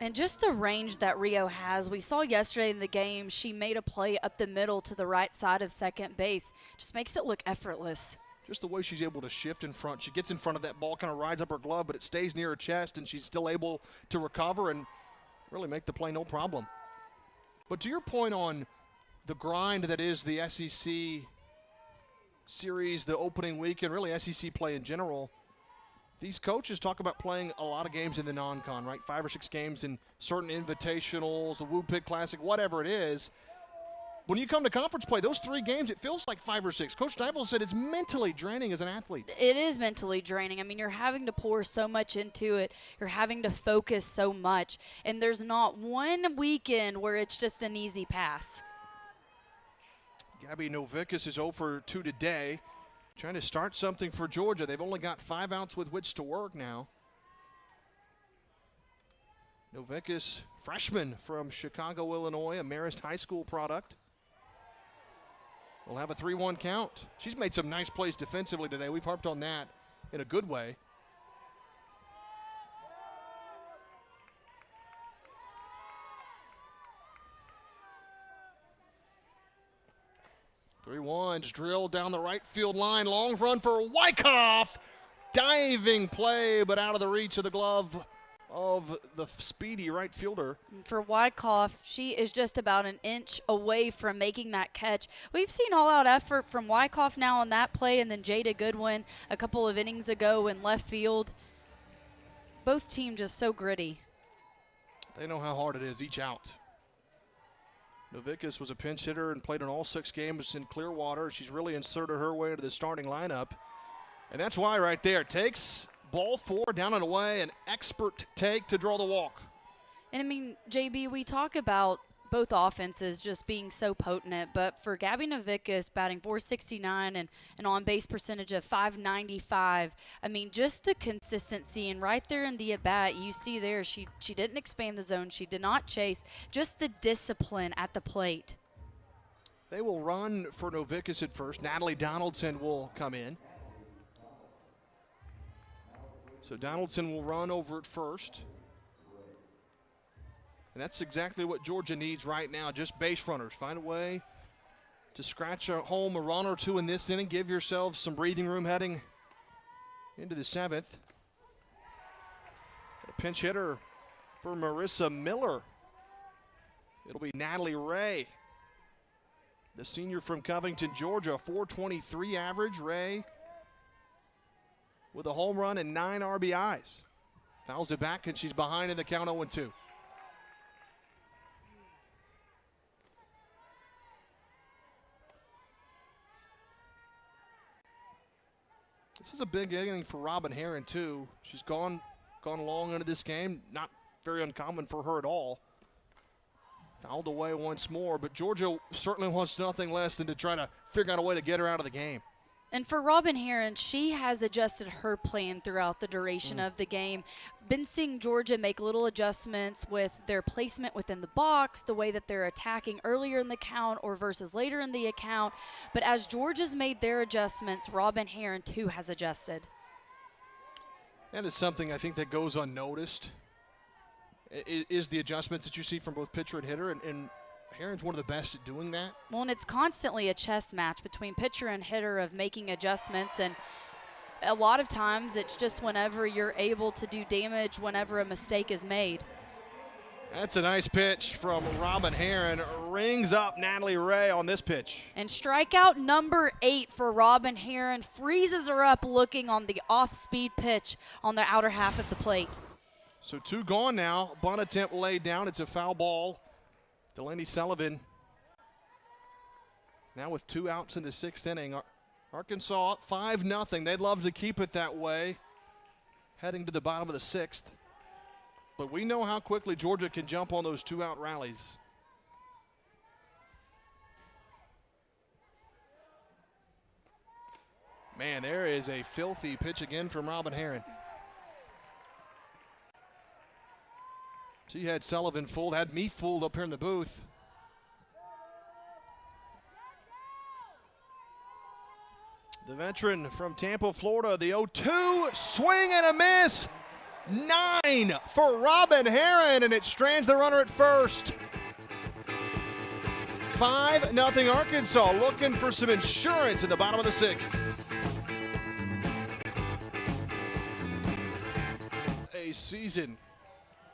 And just the range that Rio has. We saw yesterday in the game, she made a play up the middle to the right side of second base. Just makes it look effortless. Just the way she's able to shift in front. She gets in front of that ball, kind of rides up her glove, but it stays near her chest, and she's still able to recover and really make the play no problem. But to your point on the grind that is the SEC series, the opening weekend, really SEC play in general, these coaches talk about playing a lot of games in the non-con, right? 5 or 6 games in certain invitationals, the Woo Pig Classic, whatever it is. When you come to conference play, those 3 games, it feels like 5 or 6. Coach Stiefel said it's mentally draining as an athlete. It is mentally draining. I mean, you're having to pour so much into it. You're having to focus so much. And there's not one weekend where it's just an easy pass. Gabby Novikas is 0 for 2 today. Trying to start something for Georgia. They've only got 5 outs with which to work now. Novikas, freshman from Chicago, Illinois, a Marist High School product. We'll have a 3-1 count. She's made some nice plays defensively today. We've harped on that in a good way. Just drilled down the right field line. Long run for Wyckoff. Diving play, but out of the reach of the glove of the speedy right fielder. For Wyckoff, she is just about an inch away from making that catch. We've seen all-out effort from Wyckoff now on that play, and then Jada Goodwin a couple of innings ago in left field. Both teams just so gritty. They know how hard it is each out. Novickus was a pinch hitter and played in all 6 games in Clearwater. She's really inserted her way into the starting lineup. And that's why right there. Takes ball 4 down and away. An expert take to draw the walk. And I mean, JB, we talk about both offenses just being so potent, but for Gabby Novickus batting .469 and an on-base percentage of .595, I mean, just the consistency, and right there in the at-bat, you see there, she didn't expand the zone, she did not chase, just the discipline at the plate. They will run for Novickus at first. Natalie Donaldson will come in. So Donaldson will run over at first. And that's exactly what Georgia needs right now, just base runners. Find a way to scratch home a run or 2 in this inning. Give yourselves some breathing room heading into the 7th. A pinch hitter for Marissa Miller. It'll be Natalie Ray, the senior from Covington, Georgia. .423 average. Ray with a home run and 9 RBIs. Fouls it back, and she's behind in the count 0-2. This is a big inning for Robin Heron, too. She's gone long into this game. Not very uncommon for her at all. Fouled away once more, but Georgia certainly wants nothing less than to try to figure out a way to get her out of the game. And for Robin Heron, she has adjusted her plan throughout the duration of the game. Been seeing Georgia make little adjustments with their placement within the box, the way that they're attacking earlier in the count or versus later in the account. But as Georgia's made their adjustments, Robin Heron too has adjusted. That is something I think that goes unnoticed, is the adjustments that you see from both pitcher and hitter, and Heron's one of the best at doing that. Well, and it's constantly a chess match between pitcher and hitter of making adjustments, and a lot of times it's just whenever you're able to do damage whenever a mistake is made. That's a nice pitch from Robin Heron. Rings up Natalie Ray on this pitch. And strikeout number 8 for Robin Heron freezes her up looking on the off-speed pitch on the outer half of the plate. So 2 gone now. Bunt attempt laid down. It's a foul ball. Delaney Sullivan now with 2 outs in the 6th inning. Arkansas up 5-0. They'd love to keep it that way heading to the bottom of the 6th. But we know how quickly Georgia can jump on those 2-out rallies. Man, there is a filthy pitch again from Robin Heron. She had Sullivan fooled, had me fooled up here in the booth. The veteran from Tampa, Florida, the 0-2, swing and a miss. 9 for Robin Heron, and it strands the runner at first. 5-0 Arkansas, looking for some insurance in the bottom of the 6th. A season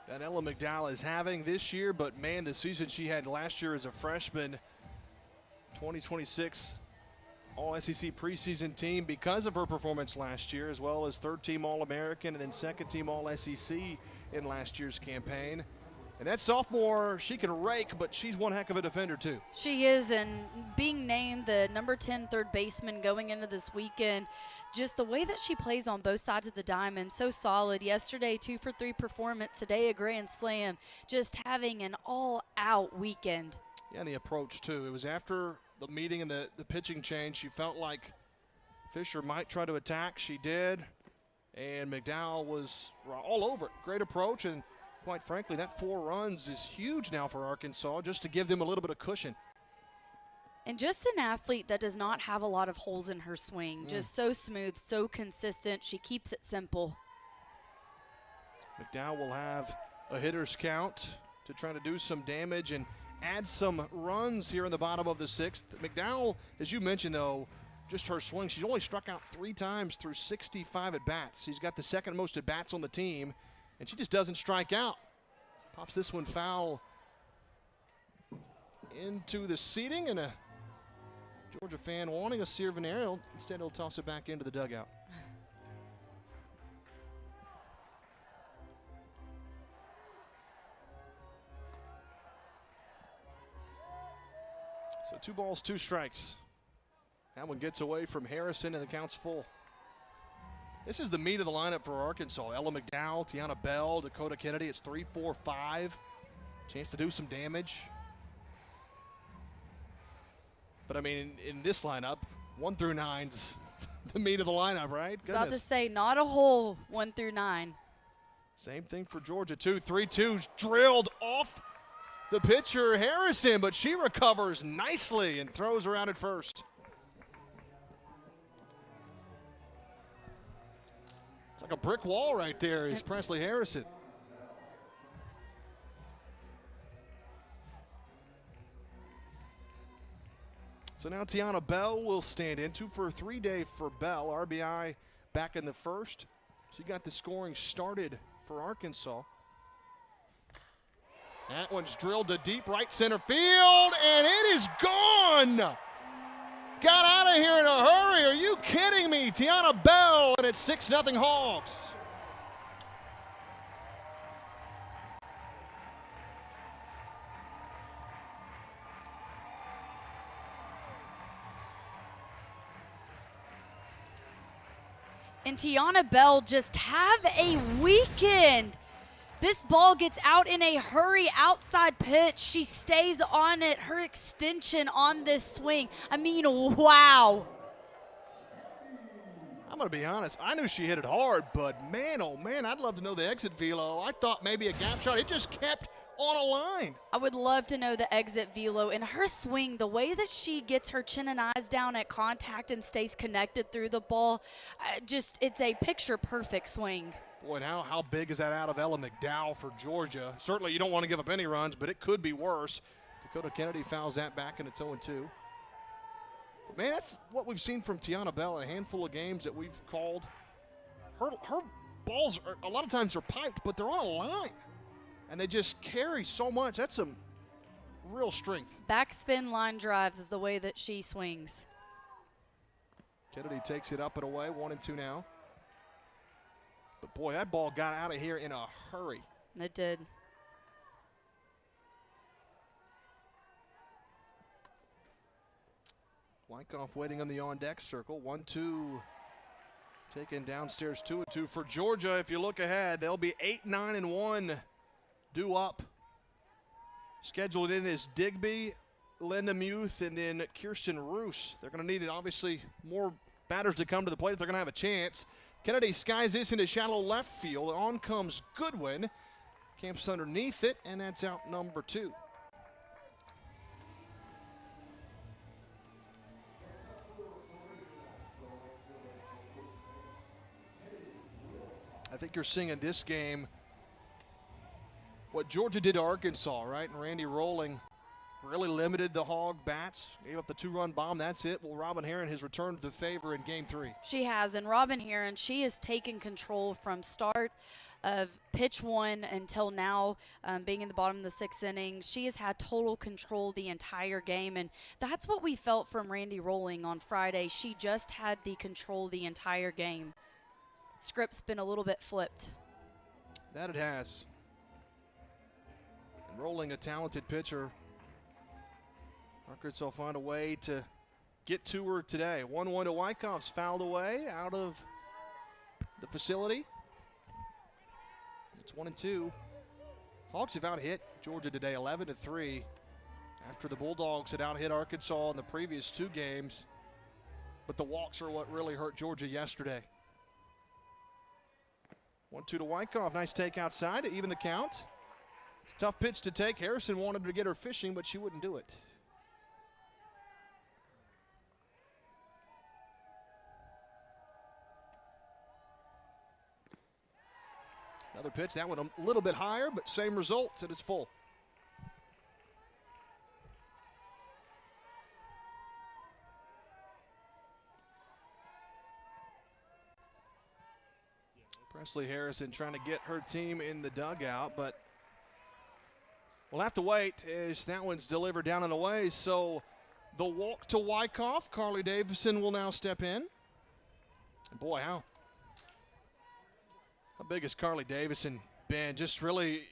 that Ella McDowell is having this year, but man, the season she had last year as a freshman, 2026 All-SEC preseason team because of her performance last year, as well as 3rd-team All-American and then 2nd-team All-SEC in last year's campaign. And that sophomore, she can rake, but she's one heck of a defender too. She is, and being named the number 10 third baseman going into this weekend, just the way that she plays on both sides of the diamond, so solid. Yesterday, 2-for-3 performance. Today, a grand slam. Just having an all-out weekend. Yeah, and the approach too. It was after the meeting and the pitching change. She felt like Fisher might try to attack. She did, and McDowell was all over it. Great approach, and quite frankly, that 4 runs is huge now for Arkansas, just to give them a little bit of cushion. And just an athlete that does not have a lot of holes in her swing. Just so smooth, so consistent. She keeps it simple. McDowell will have a hitter's count to try to do some damage and add some runs here in the bottom of the 6th. McDowell, as you mentioned, though, just her swing, she's only struck out 3 times through 65 at-bats. She's got the 2nd most at-bats on the team, and she just doesn't strike out. Pops this one foul into the seating, and a Georgia fan wanting a souvenir. Instead, he'll toss it back into the dugout. So 2 balls, 2 strikes. That one gets away from Harrison, and the count's full. This is the meat of the lineup for Arkansas. Ella McDowell, Tiana Bell, Dakota Kennedy. It's 3, 4, 5. Chance to do some damage. But, I mean, in this lineup, 1 through 9's the meat of the lineup, right? Goodness. About to say, not a whole 1 through 9. Same thing for Georgia, too. 3-2 drilled off the pitcher, Harrison, but she recovers nicely and throws her out at first. It's like a brick wall right there is Presley Harrison. So now Tiana Bell will stand in. 2 for 3 day for Bell. RBI back in the first. She got the scoring started for Arkansas. That one's drilled to deep right center field, and it is gone. Got out of here in a hurry. Are you kidding me? Tiana Bell, and it's 6-0 Hogs. And Tiana Bell just have a weekend. This ball gets out in a hurry, outside pitch. She stays on it, her extension on this swing. I mean, wow. I'm going to be honest. I knew she hit it hard, but man, oh man, I'd love to know the exit velo. I thought maybe a gap shot. It just kept on a line. I would love to know the exit velo. In her swing, the way that she gets her chin and eyes down at contact and stays connected through the ball, it's a picture-perfect swing. Boy, now how big is that out of Ella McDowell for Georgia? Certainly you don't want to give up any runs, but it could be worse. Dakota Kennedy fouls that back, and it's 0-2. But man, that's what we've seen from Tiana Bell in a handful of games that we've called. Her balls, a lot of times are piped, but they're on a line. And they just carry so much. That's some real strength. Backspin line drives is the way that she swings. Kennedy takes it up and away, 1-2 now. But boy, that ball got out of here in a hurry. It did. Wyckoff waiting on the on-deck circle. 1-2. Taken downstairs, 2-2 for Georgia. If you look ahead, they'll be 8-9-1. Due up. Scheduled in is Digby, Linda Muth, and then Kirsten Roos. They're going to need, obviously, more batters to come to the plate if they're going to have a chance. Kennedy skies this into shallow left field. On comes Goodwin. Camps underneath it, and that's out number 2. I think you're seeing in this game what Georgia did to Arkansas, right? And Randy Rolling really limited the Hog bats, gave up the 2-run bomb. That's it. Well, Robin Heron has returned to the favor in Game 3. She has, and Robin Heron, she has taken control from start of pitch 1 until now, being in the bottom of the 6th inning. She has had total control the entire game, and that's what we felt from Randy Rolling on Friday. She just had the control the entire game. Script's been a little bit flipped. That it has. And Rolling, a talented pitcher. Arkansas find a way to get to her today. 1-1 to Wyckoff's fouled away out of the facility. It's 1-2. Hogs have out-hit Georgia today 11-3 after the Bulldogs had out-hit Arkansas in the previous 2 games. But the walks are what really hurt Georgia yesterday. 1-2 to Wyckoff. Nice take outside to even the count. It's a tough pitch to take. Harrison wanted to get her fishing, but she wouldn't do it. Another pitch, that one a little bit higher, but same result, and it's full. Presley Harrison trying to get her team in the dugout, but we'll have to wait as that one's delivered down and away. So the walk to Wyckoff, Carly Davison will now step in. And boy, how big has Carly Davison been? Just really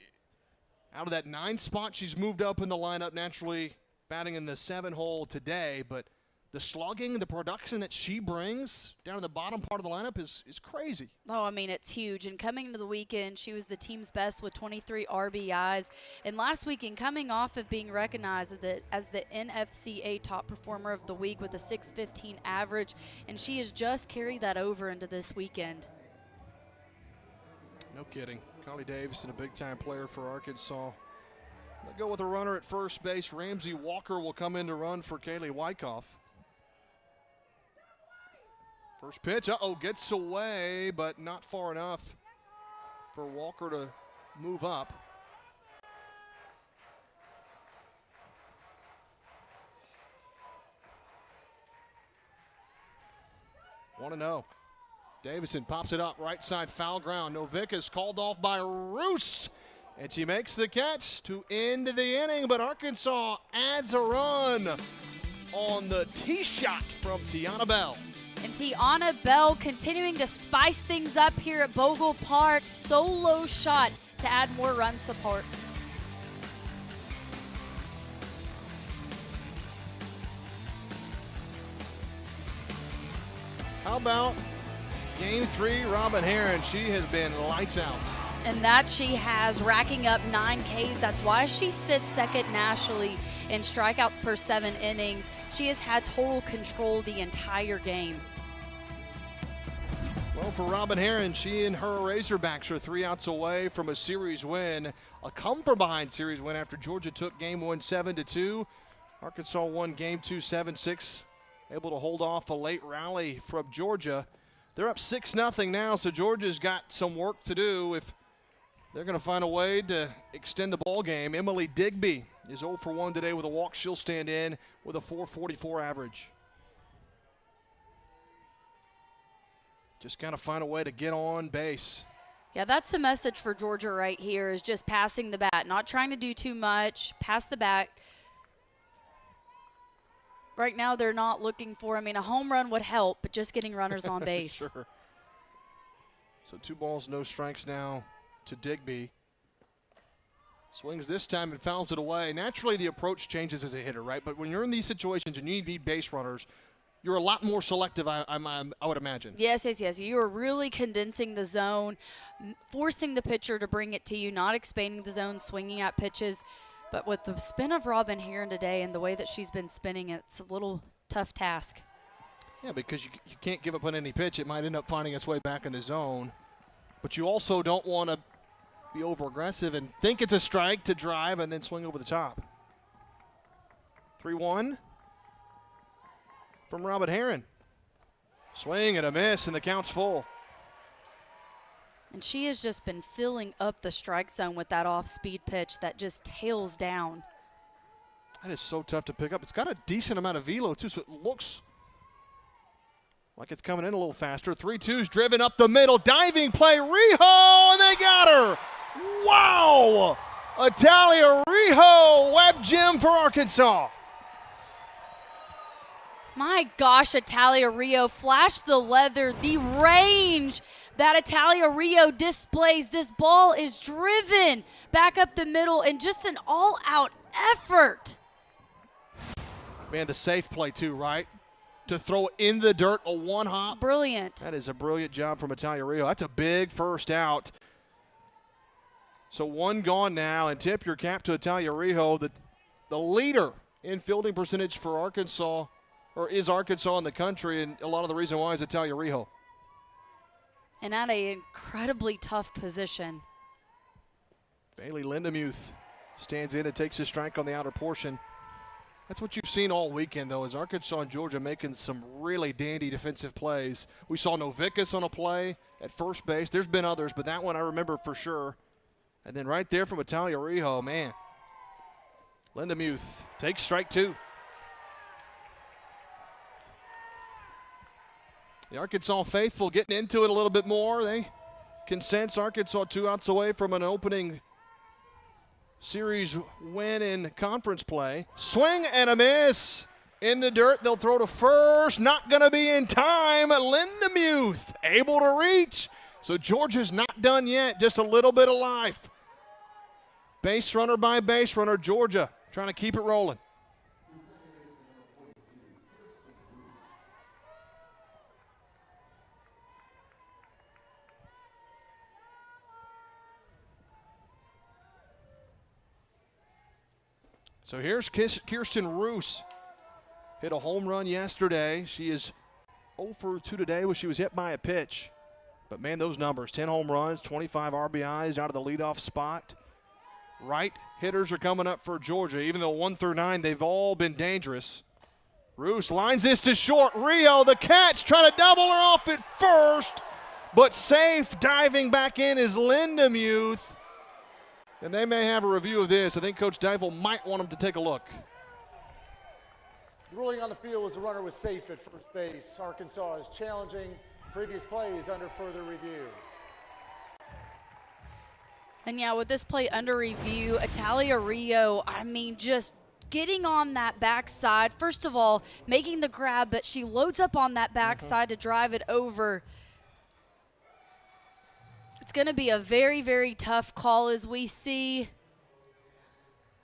out of that 9 spot, she's moved up in the lineup naturally batting in the 7-hole today, but the slugging, the production that she brings down in the bottom part of the lineup is crazy. Oh, I mean, it's huge. And coming into the weekend, she was the team's best with 23 RBIs. And last weekend, coming off of being recognized as the NCAA top performer of the week with a 615 average, and she has just carried that over into this weekend. No kidding. Carly Davison, a big-time player for Arkansas. They'll go with a runner at first base. Ramsey Walker will come in to run for Kaylee Wyckoff. First pitch, gets away, but not far enough for Walker to move up. One and oh. Davison pops it up, right side foul ground. Novick called off by Roos, and she makes the catch to end the inning, but Arkansas adds a run on the tee shot from Tiana Bell. And Tiana Bell continuing to spice things up here at Bogle Park. Solo shot to add more run support. How about Game 3, Robin Herron? She has been lights out. And that she has, racking up 9 Ks. That's why she sits second nationally in strikeouts per 7 innings. She has had total control the entire game. Well, for Robin Herron, she and her Razorbacks are 3 outs away from a series win, a come-from-behind series win after Georgia took Game 1 7-2. Arkansas won Game 2 7-6, able to hold off a late rally from Georgia. They're up 6-0 now, so Georgia's got some work to do if they're going to find a way to extend the ball game. Emily Digby is 0 for 1 today with a walk. She'll stand in with a .444 average. Just got to find a way to get on base. Yeah, that's the message for Georgia right here, is just passing the bat, not trying to do too much, pass the bat. Right now they're not looking for, a home run would help, but just getting runners on base. Sure. So 2 balls, no strikes now to Digby. Swings this time and fouls it away. Naturally, the approach changes as a hitter, right? But when you're in these situations and you need base runners, you're a lot more selective, I would imagine. Yes. You are really condensing the zone, forcing the pitcher to bring it to you, not expanding the zone, swinging at pitches. But with the spin of Robin Herron today and the way that she's been spinning, it's a little tough task. Yeah, because you can't give up on any pitch. It might end up finding its way back in the zone. But you also don't want to be over-aggressive and think it's a strike to drive and then swing over the top. 3-1 from Robin Herron. Swing and a miss, and the count's full. And she has just been filling up the strike zone with that off-speed pitch that just tails down. That is so tough to pick up. It's got a decent amount of velo, too, so it looks like it's coming in a little faster. 3-2's driven up the middle. Diving play, Rijo, and they got her. Wow! Italia Rijo, web gem for Arkansas. My gosh, Italia Rio flashed the leather, the range that Italia Rio displays. This ball is driven back up the middle and just an all-out effort. Man, the safe play too, right? To throw it in the dirt, a one-hop. Brilliant. That is a brilliant job from Italia Rio. That's a big first out. So 1 gone now, and tip your cap to Italia Rio, the leader in fielding percentage for Arkansas, or is Arkansas in the country, and a lot of the reason why is Italia Rijo. And at an incredibly tough position. Bailey Lindemuth stands in and takes a strike on the outer portion. That's what you've seen all weekend, though, is Arkansas and Georgia making some really dandy defensive plays. We saw Novick on a play at first base. There's been others, but that one I remember for sure. And then right there from Italia Rijo, man. Lindemuth takes strike 2. The Arkansas faithful getting into it a little bit more. They can sense Arkansas 2 outs away from an opening series win in conference play. Swing and a miss. In the dirt, they'll throw to first. Not going to be in time. Lindemuth able to reach. So Georgia's not done yet. Just a little bit of life. Base runner by base runner, Georgia trying to keep it rolling. So here's Kirsten Roos. Hit a home run yesterday. She is 0 for 2 today when she was hit by a pitch. But, man, those numbers, 10 home runs, 25 RBIs out of the leadoff spot. Right hitters are coming up for Georgia. Even though 1 through 9, they've all been dangerous. Roos lines this to short. Rio, the catch, trying to double her off at first. But safe, diving back in is Lindemuth. And they may have a review of this. I think Coach Deifel might want them to take a look. The ruling on the field was the runner was safe at first base. Arkansas is challenging previous plays under further review. And yeah, with this play under review, Italia Rio, I mean, just getting on that backside. First of all, making the grab, but she loads up on that backside to drive it over. It's going to be a very, very tough call as we see.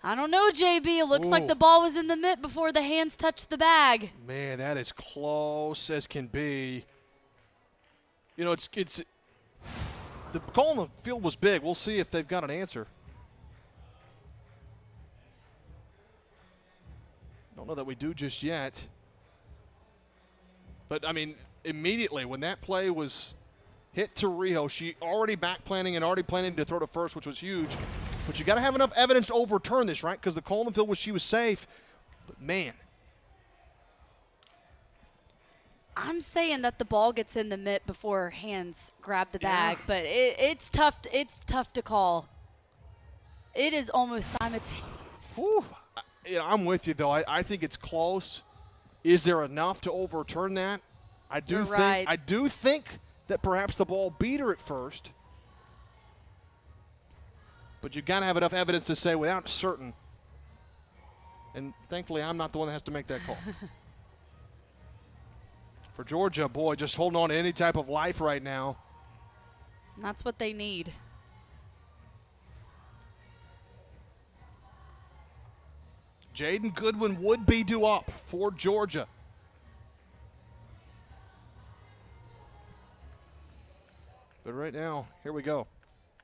I don't know, JB. It looks like the ball was in the mitt before the hands touched the bag. Man, that is close as can be. You know, it's the call on the field was big. We'll see if they've got an answer. Don't know that we do just yet. But, I mean, immediately when that play was hit to Rio, she already back planning and already planning to throw to first, which was huge. But you got to have enough evidence to overturn this, right? Because the call on the field was she was safe. But, man. I'm saying that the ball gets in the mitt before her hands grab the bag, but it's tough. It's tough to call. It is almost simultaneous. Whew. I'm with you, though. I think it's close. Is there enough to overturn that? I do think that perhaps the ball beat her at first. But you got to have enough evidence to say without certain. And thankfully, I'm not the one that has to make that call. For Georgia, boy, just holding on to any type of life right now. And that's what they need. Jaden Goodwin would be due up for Georgia. But right now, here we go.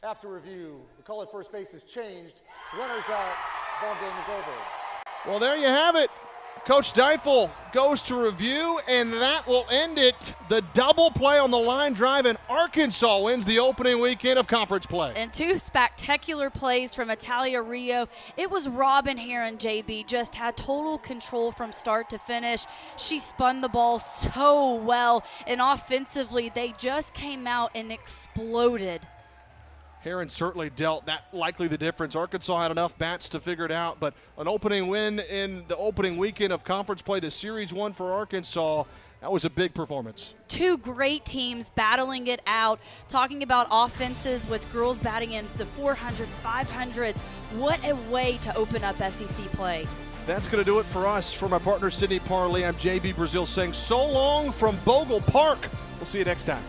After review, the call at first base has changed. Runners out. Ball game is over. Well, there you have it. Coach Deifel goes to review, and that will end it. The double play on the line drive, and Arkansas wins the opening weekend of conference play. And 2 spectacular plays from Italia Rio. It was Robin Heron, JB, just had total control from start to finish. She spun the ball so well, and offensively, they just came out and exploded. Heron certainly dealt that likely the difference. Arkansas had enough bats to figure it out, but an opening win in the opening weekend of conference play, the Series 1 for Arkansas, that was a big performance. 2 great teams battling it out, talking about offenses with girls batting in the 400s, 500s. What a way to open up SEC play. That's going to do it for us. For my partner, Sydney Parley, I'm JB Brazil saying so long from Bogle Park. We'll see you next time.